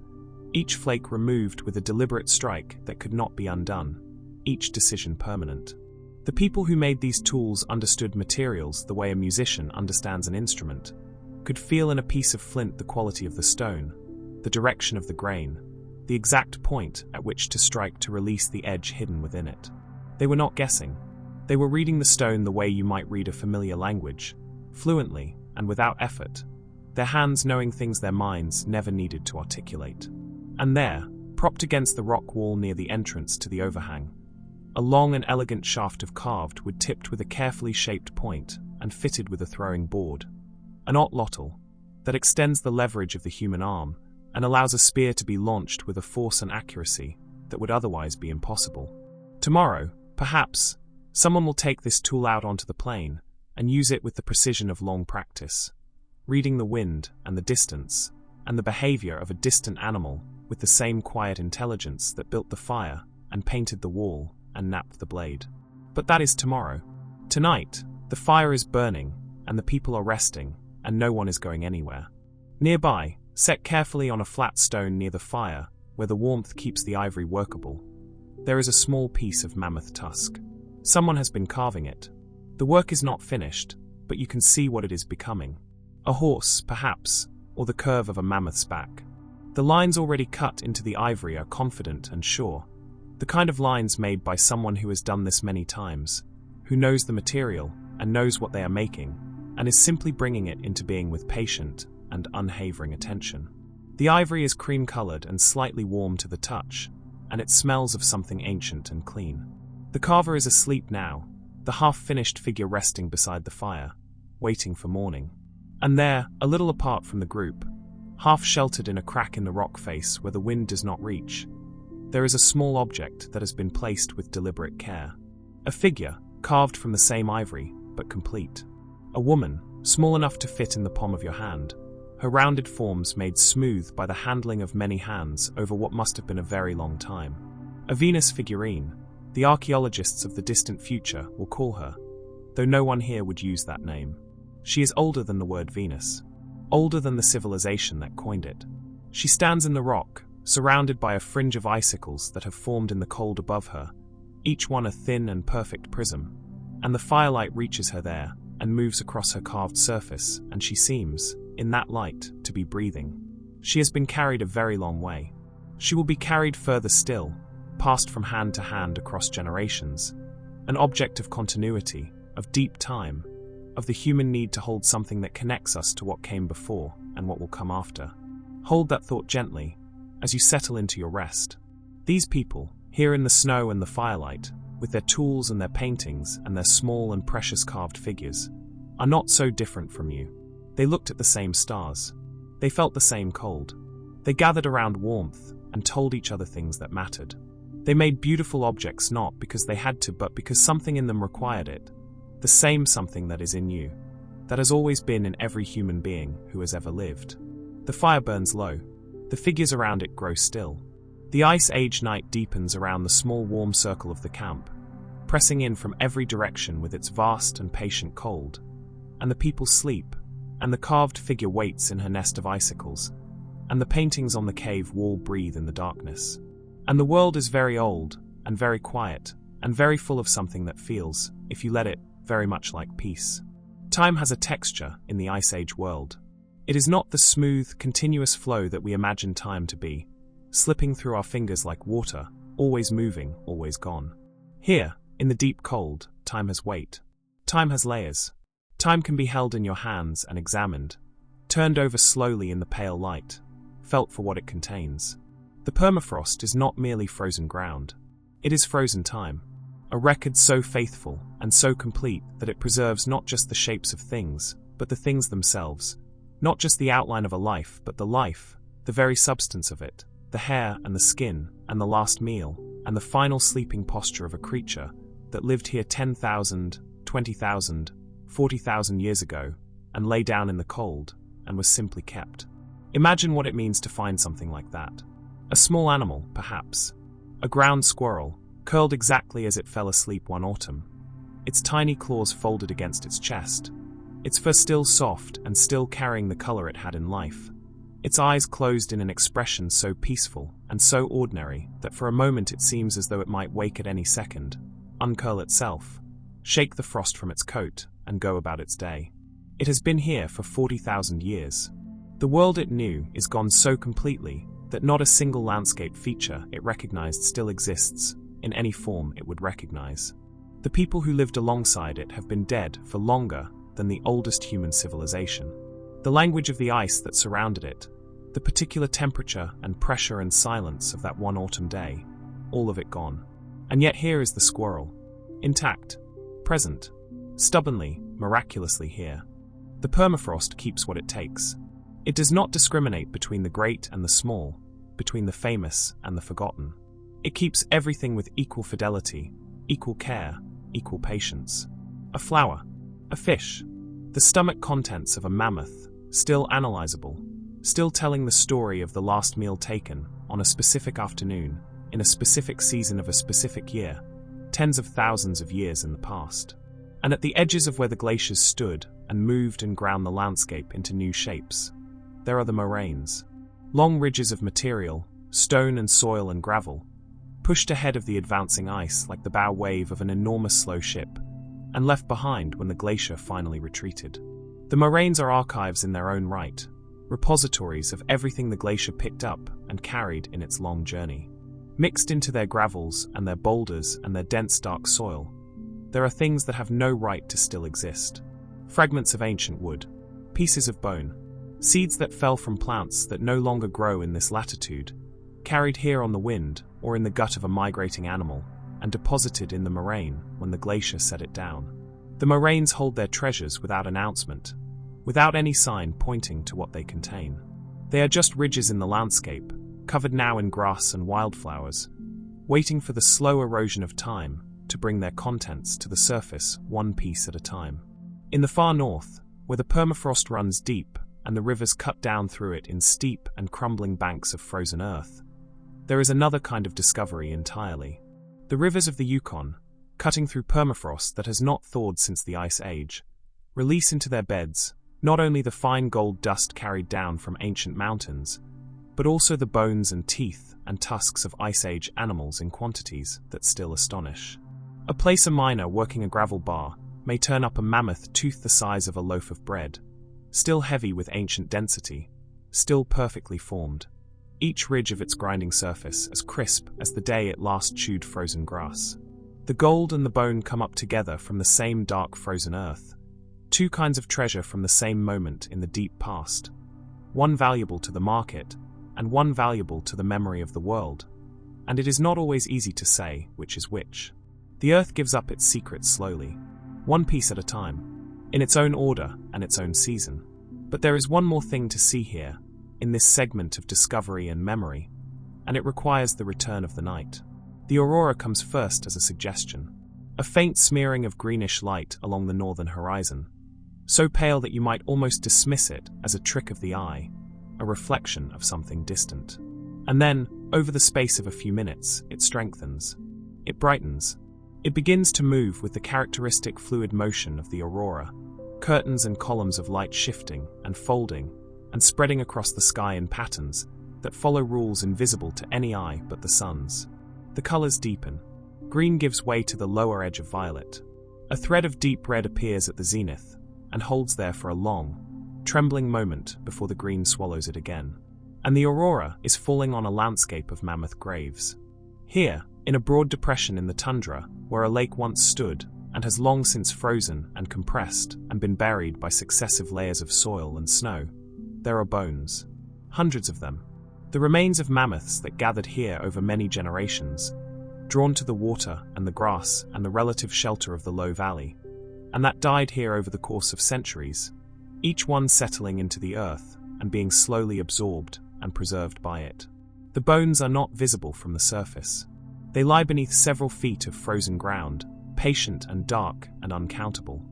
each flake removed with a deliberate strike that could not be undone, each decision permanent. The people who made these tools understood materials the way a musician understands an instrument, could feel in a piece of flint the quality of the stone, the direction of the grain, the exact point at which to strike to release the edge hidden within it. They were not guessing. They were reading the stone the way you might read a familiar language, fluently and without effort, their hands knowing things their minds never needed to articulate. And there, propped against the rock wall near the entrance to the overhang, a long and elegant shaft of carved wood tipped with a carefully shaped point and fitted with a throwing board, an otlotl, that extends the leverage of the human arm and allows a spear to be launched with a force and accuracy that would otherwise be impossible. Tomorrow, perhaps, someone will take this tool out onto the plain and use it with the precision of long practice, reading the wind and the distance and the behavior of a distant animal with the same quiet intelligence that built the fire and painted the wall and knapped the blade. But that is tomorrow. Tonight, the fire is burning and the people are resting and no one is going anywhere. Nearby, set carefully on a flat stone near the fire, where the warmth keeps the ivory workable, there is a small piece of mammoth tusk. Someone has been carving it. The work is not finished, but you can see what it is becoming. A horse, perhaps, or the curve of a mammoth's back. The lines already cut into the ivory are confident and sure, the kind of lines made by someone who has done this many times, who knows the material and knows what they are making, and is simply bringing it into being with patient and unhavering attention. The ivory is cream-colored and slightly warm to the touch, and it smells of something ancient and clean. The carver is asleep now, the half-finished figure resting beside the fire, waiting for morning. And there, a little apart from the group, half sheltered in a crack in the rock face where the wind does not reach, there is a small object that has been placed with deliberate care. A figure, carved from the same ivory, but complete. A woman, small enough to fit in the palm of your hand, her rounded forms made smooth by the handling of many hands over what must have been a very long time. A Venus figurine, the archaeologists of the distant future will call her, though no one here would use that name. She is older than the word Venus, older than the civilization that coined it. She stands in the rock, surrounded by a fringe of icicles that have formed in the cold above her, each one a thin and perfect prism, and the firelight reaches her there and moves across her carved surface, and she seems, in that light, to be breathing. She has been carried a very long way. She will be carried further still, passed from hand to hand across generations, an object of continuity, of deep time, of the human need to hold something that connects us to what came before and what will come after. Hold that thought gently as you settle into your rest. These people, here in the snow and the firelight, with their tools and their paintings and their small and precious carved figures, are not so different from you. They looked at the same stars. They felt the same cold. They gathered around warmth and told each other things that mattered. They made beautiful objects not because they had to, but because something in them required it. The same something that is in you, that has always been in every human being who has ever lived. The fire burns low. The figures around it grow still. The Ice Age night deepens around the small warm circle of the camp, pressing in from every direction with its vast and patient cold. And the people sleep, and the carved figure waits in her nest of icicles, and the paintings on the cave wall breathe in the darkness. And the world is very old, and very quiet, and very full of something that feels, if you let it, very much like peace. Time has a texture in the Ice Age world. It is not the smooth, continuous flow that we imagine time to be, slipping through our fingers like water, always moving, always gone. Here, in the deep cold, time has weight. Time has layers. Time can be held in your hands and examined, turned over slowly in the pale light, felt for what it contains. The permafrost is not merely frozen ground. It is frozen time, a record so faithful and so complete that it preserves not just the shapes of things, but the things themselves, not just the outline of a life, but the life, the very substance of it, the hair and the skin and the last meal and the final sleeping posture of a creature that lived here 10,000, 20,000, 40,000 years ago and lay down in the cold and was simply kept. Imagine what it means to find something like that. A small animal, perhaps. A ground squirrel, curled exactly as it fell asleep one autumn, its tiny claws folded against its chest, its fur still soft and still carrying the color it had in life, its eyes closed in an expression so peaceful and so ordinary that for a moment it seems as though it might wake at any second, uncurl itself, shake the frost from its coat, and go about its day. It has been here for 40,000 years. The world it knew is gone so completely that not a single landscape feature it recognized still exists, in any form it would recognize. The people who lived alongside it have been dead for longer than the oldest human civilization. The language of the ice that surrounded it, the particular temperature and pressure and silence of that one autumn day, all of it gone. And yet here is the squirrel, intact, present, stubbornly, miraculously here. The permafrost keeps what it takes. It does not discriminate between the great and the small, between the famous and the forgotten. It keeps everything with equal fidelity, equal care, equal patience. A flower, a fish, the stomach contents of a mammoth, still analyzable, still telling the story of the last meal taken on a specific afternoon, in a specific season of a specific year, tens of thousands of years in the past. And at the edges of where the glaciers stood and moved and ground the landscape into new shapes, there are the moraines, long ridges of material, stone and soil and gravel, pushed ahead of the advancing ice like the bow wave of an enormous slow ship, and left behind when the glacier finally retreated. The moraines are archives in their own right, repositories of everything the glacier picked up and carried in its long journey. Mixed into their gravels and their boulders and their dense dark soil, there are things that have no right to still exist. Fragments of ancient wood, pieces of bone, seeds that fell from plants that no longer grow in this latitude, carried here on the wind or in the gut of a migrating animal, and deposited in the moraine when the glacier set it down. The moraines hold their treasures without announcement, without any sign pointing to what they contain. They are just ridges in the landscape, covered now in grass and wildflowers, waiting for the slow erosion of time to bring their contents to the surface one piece at a time. In the far north, where the permafrost runs deep and the rivers cut down through it in steep and crumbling banks of frozen earth, there is another kind of discovery entirely. The rivers of the Yukon, cutting through permafrost that has not thawed since the Ice Age, release into their beds not only the fine gold dust carried down from ancient mountains, but also the bones and teeth and tusks of Ice Age animals in quantities that still astonish. A placer miner working a gravel bar may turn up a mammoth tooth the size of a loaf of bread, still heavy with ancient density, still perfectly formed, each ridge of its grinding surface as crisp as the day it last chewed frozen grass. The gold and the bone come up together from the same dark frozen earth, two kinds of treasure from the same moment in the deep past, one valuable to the market and one valuable to the memory of the world, and it is not always easy to say which is which. The earth gives up its secrets slowly, one piece at a time, in its own order and its own season. But there is one more thing to see here, in this segment of discovery and memory, and it requires the return of the night. The aurora comes first as a suggestion, a faint smearing of greenish light along the northern horizon, so pale that you might almost dismiss it as a trick of the eye, a reflection of something distant. And then, over the space of a few minutes, it strengthens. It brightens. It begins to move with the characteristic fluid motion of the aurora, curtains and columns of light shifting and folding and spreading across the sky in patterns that follow rules invisible to any eye but the sun's. The colors deepen. Green gives way to the lower edge of violet. A thread of deep red appears at the zenith and holds there for a long, trembling moment before the green swallows it again. And the aurora is falling on a landscape of mammoth graves. Here, in a broad depression in the tundra, where a lake once stood and has long since frozen and compressed and been buried by successive layers of soil and snow, there are bones. Hundreds of them. The remains of mammoths that gathered here over many generations, drawn to the water and the grass and the relative shelter of the low valley, and that died here over the course of centuries, each one settling into the earth and being slowly absorbed and preserved by it. The bones are not visible from the surface. They lie beneath several feet of frozen ground, patient and dark and uncountable.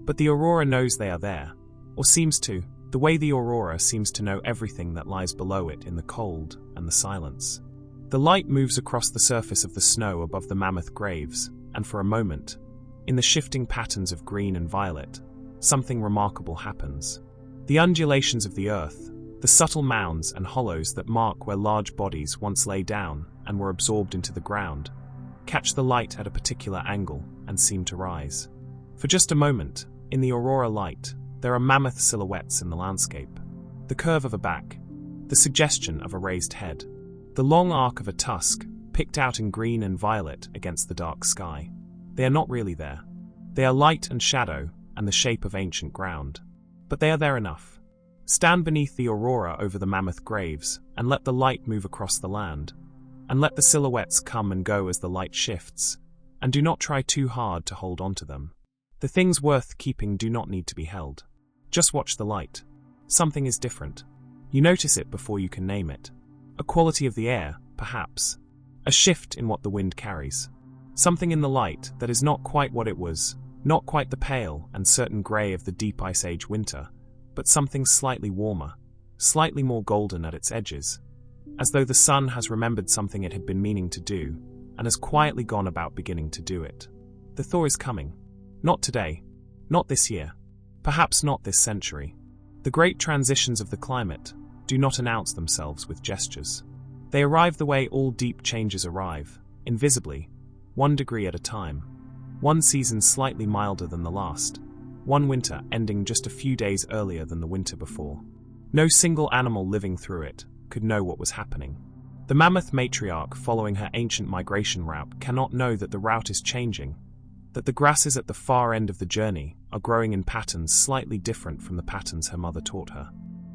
But the aurora knows they are there, or seems to, the way the aurora seems to know everything that lies below it in the cold and the silence. The light moves across the surface of the snow above the mammoth graves, and for a moment, in the shifting patterns of green and violet, something remarkable happens. The undulations of the earth, the subtle mounds and hollows that mark where large bodies once lay down and were absorbed into the ground, catch the light at a particular angle and seem to rise. For just a moment, in the aurora light, there are mammoth silhouettes in the landscape. The curve of a back, the suggestion of a raised head, the long arc of a tusk, picked out in green and violet against the dark sky. They are not really there. They are light and shadow and the shape of ancient ground. But they are there enough. Stand beneath the aurora over the mammoth graves and let the light move across the land, and let the silhouettes come and go as the light shifts, and do not try too hard to hold on to them. The things worth keeping do not need to be held. Just watch the light. Something is different. You notice it before you can name it. A quality of the air, perhaps. A shift in what the wind carries. Something in the light that is not quite what it was, not quite the pale and certain grey of the deep Ice Age winter, but something slightly warmer, slightly more golden at its edges, as though the sun has remembered something it had been meaning to do, and has quietly gone about beginning to do it. The thaw is coming. Not today. Not this year. Perhaps not this century. The great transitions of the climate do not announce themselves with gestures. They arrive the way all deep changes arrive, invisibly, 1 degree at a time, one season slightly milder than the last, one winter ending just a few days earlier than the winter before. No single animal living through it could know what was happening. The mammoth matriarch following her ancient migration route cannot know that the route is changing, that the grasses at the far end of the journey are growing in patterns slightly different from the patterns her mother taught her.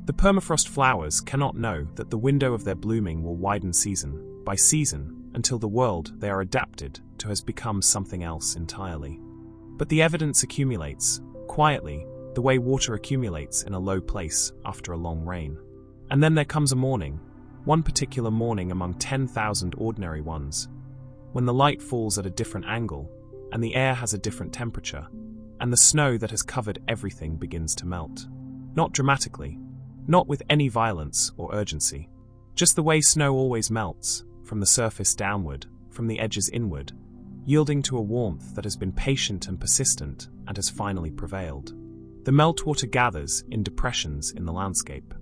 The permafrost flowers cannot know that the window of their blooming will widen season by season until the world they are adapted to has become something else entirely. But the evidence accumulates, quietly, the way water accumulates in a low place after a long rain. And then there comes a morning, one particular morning among 10,000 ordinary ones, when the light falls at a different angle, and the air has a different temperature, and the snow that has covered everything begins to melt. Not dramatically, not with any violence or urgency. Just the way snow always melts, from the surface downward, from the edges inward, yielding to a warmth that has been patient and persistent and has finally prevailed. The meltwater gathers in depressions in the landscape,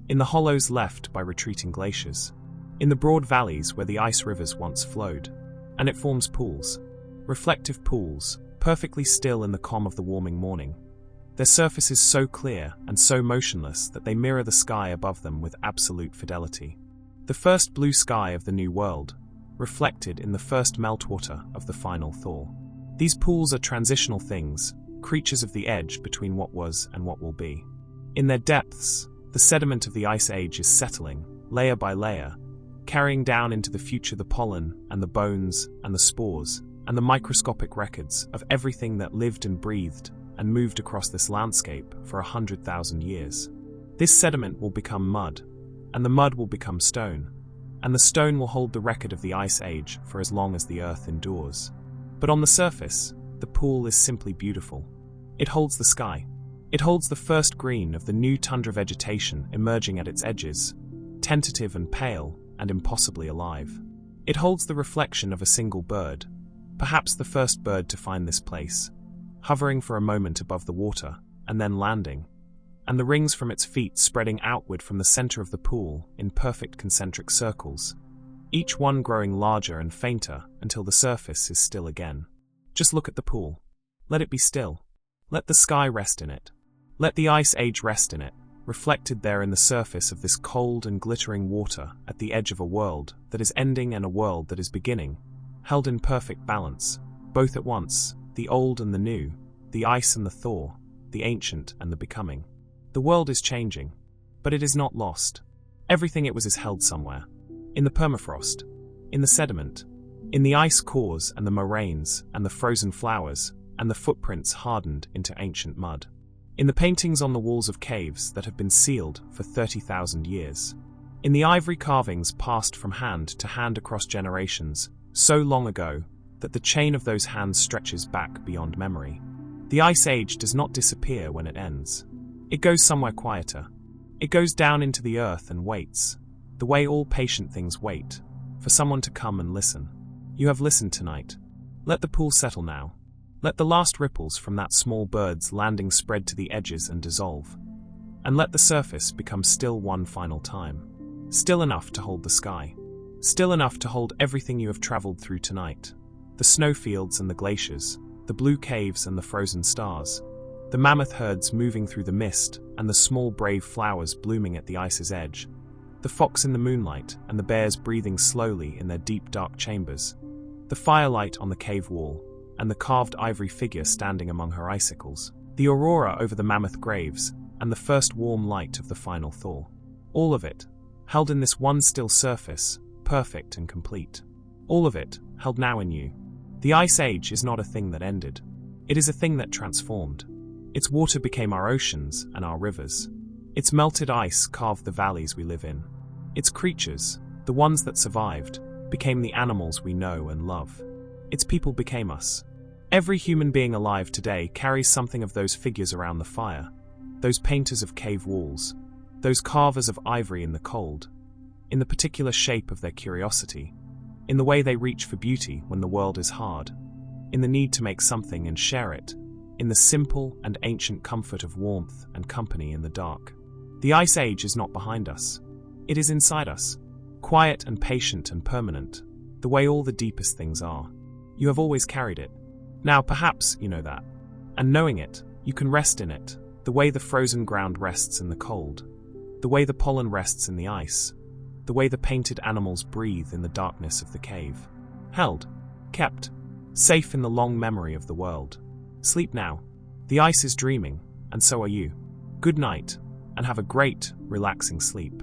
in the hollows left by retreating glaciers, in the broad valleys where the ice rivers once flowed, and it forms pools, reflective pools, perfectly still in the calm of the warming morning. Their surface is so clear and so motionless that they mirror the sky above them with absolute fidelity. The first blue sky of the new world, reflected in the first meltwater of the final thaw. These pools are transitional things, creatures of the edge between what was and what will be. In their depths, the sediment of the ice age is settling, layer by layer, carrying down into the future the pollen and the bones and the spores and the microscopic records of everything that lived and breathed and moved across this landscape for 100,000 years. This sediment will become mud, and the mud will become stone, and the stone will hold the record of the ice age for as long as the earth endures. But on the surface, the pool is simply beautiful. It holds the sky. It holds the first green of the new tundra vegetation emerging at its edges, tentative and pale and impossibly alive. It holds the reflection of a single bird, perhaps the first bird to find this place, hovering for a moment above the water and then landing, and the rings from its feet spreading outward from the center of the pool in perfect concentric circles, each one growing larger and fainter until the surface is still again. Just look at the pool. Let it be still. Let the sky rest in it. Let the ice age rest in it, reflected there in the surface of this cold and glittering water at the edge of a world that is ending and a world that is beginning, held in perfect balance, both at once, the old and the new, the ice and the thaw, the ancient and the becoming. The world is changing, but it is not lost. Everything it was is held somewhere. In the permafrost, in the sediment, in the ice cores and the moraines and the frozen flowers and the footprints hardened into ancient mud. In the paintings on the walls of caves that have been sealed for 30,000 years. In the ivory carvings passed from hand to hand across generations, so long ago that the chain of those hands stretches back beyond memory. The ice age does not disappear when it ends. It goes somewhere quieter. It goes down into the earth and waits, the way all patient things wait, for someone to come and listen. You have listened tonight. Let the pool settle now. Let the last ripples from that small bird's landing spread to the edges and dissolve. And let the surface become still one final time. Still enough to hold the sky. Still enough to hold everything you have traveled through tonight. The snowfields and the glaciers, the blue caves and the frozen stars, the mammoth herds moving through the mist and the small brave flowers blooming at the ice's edge, the fox in the moonlight and the bears breathing slowly in their deep dark chambers, the firelight on the cave wall and the carved ivory figure standing among her icicles, the aurora over the mammoth graves and the first warm light of the final thaw. All of it, held in this one still surface, perfect and complete. All of it, held now in you. The ice age is not a thing that ended. It is a thing that transformed. Its water became our oceans and our rivers. Its melted ice carved the valleys we live in. Its creatures, the ones that survived, became the animals we know and love. Its people became us. Every human being alive today carries something of those figures around the fire, those painters of cave walls, those carvers of ivory in the cold, in the particular shape of their curiosity, in the way they reach for beauty when the world is hard, in the need to make something and share it, in the simple and ancient comfort of warmth and company in the dark. The ice age is not behind us. It is inside us, quiet and patient and permanent, the way all the deepest things are. You have always carried it. Now perhaps you know that. And knowing it, you can rest in it, the way the frozen ground rests in the cold, the way the pollen rests in the ice, the way the painted animals breathe in the darkness of the cave. Held, kept, safe in the long memory of the world. Sleep now. The ice is dreaming, and so are you. Good night, and have a great, relaxing sleep.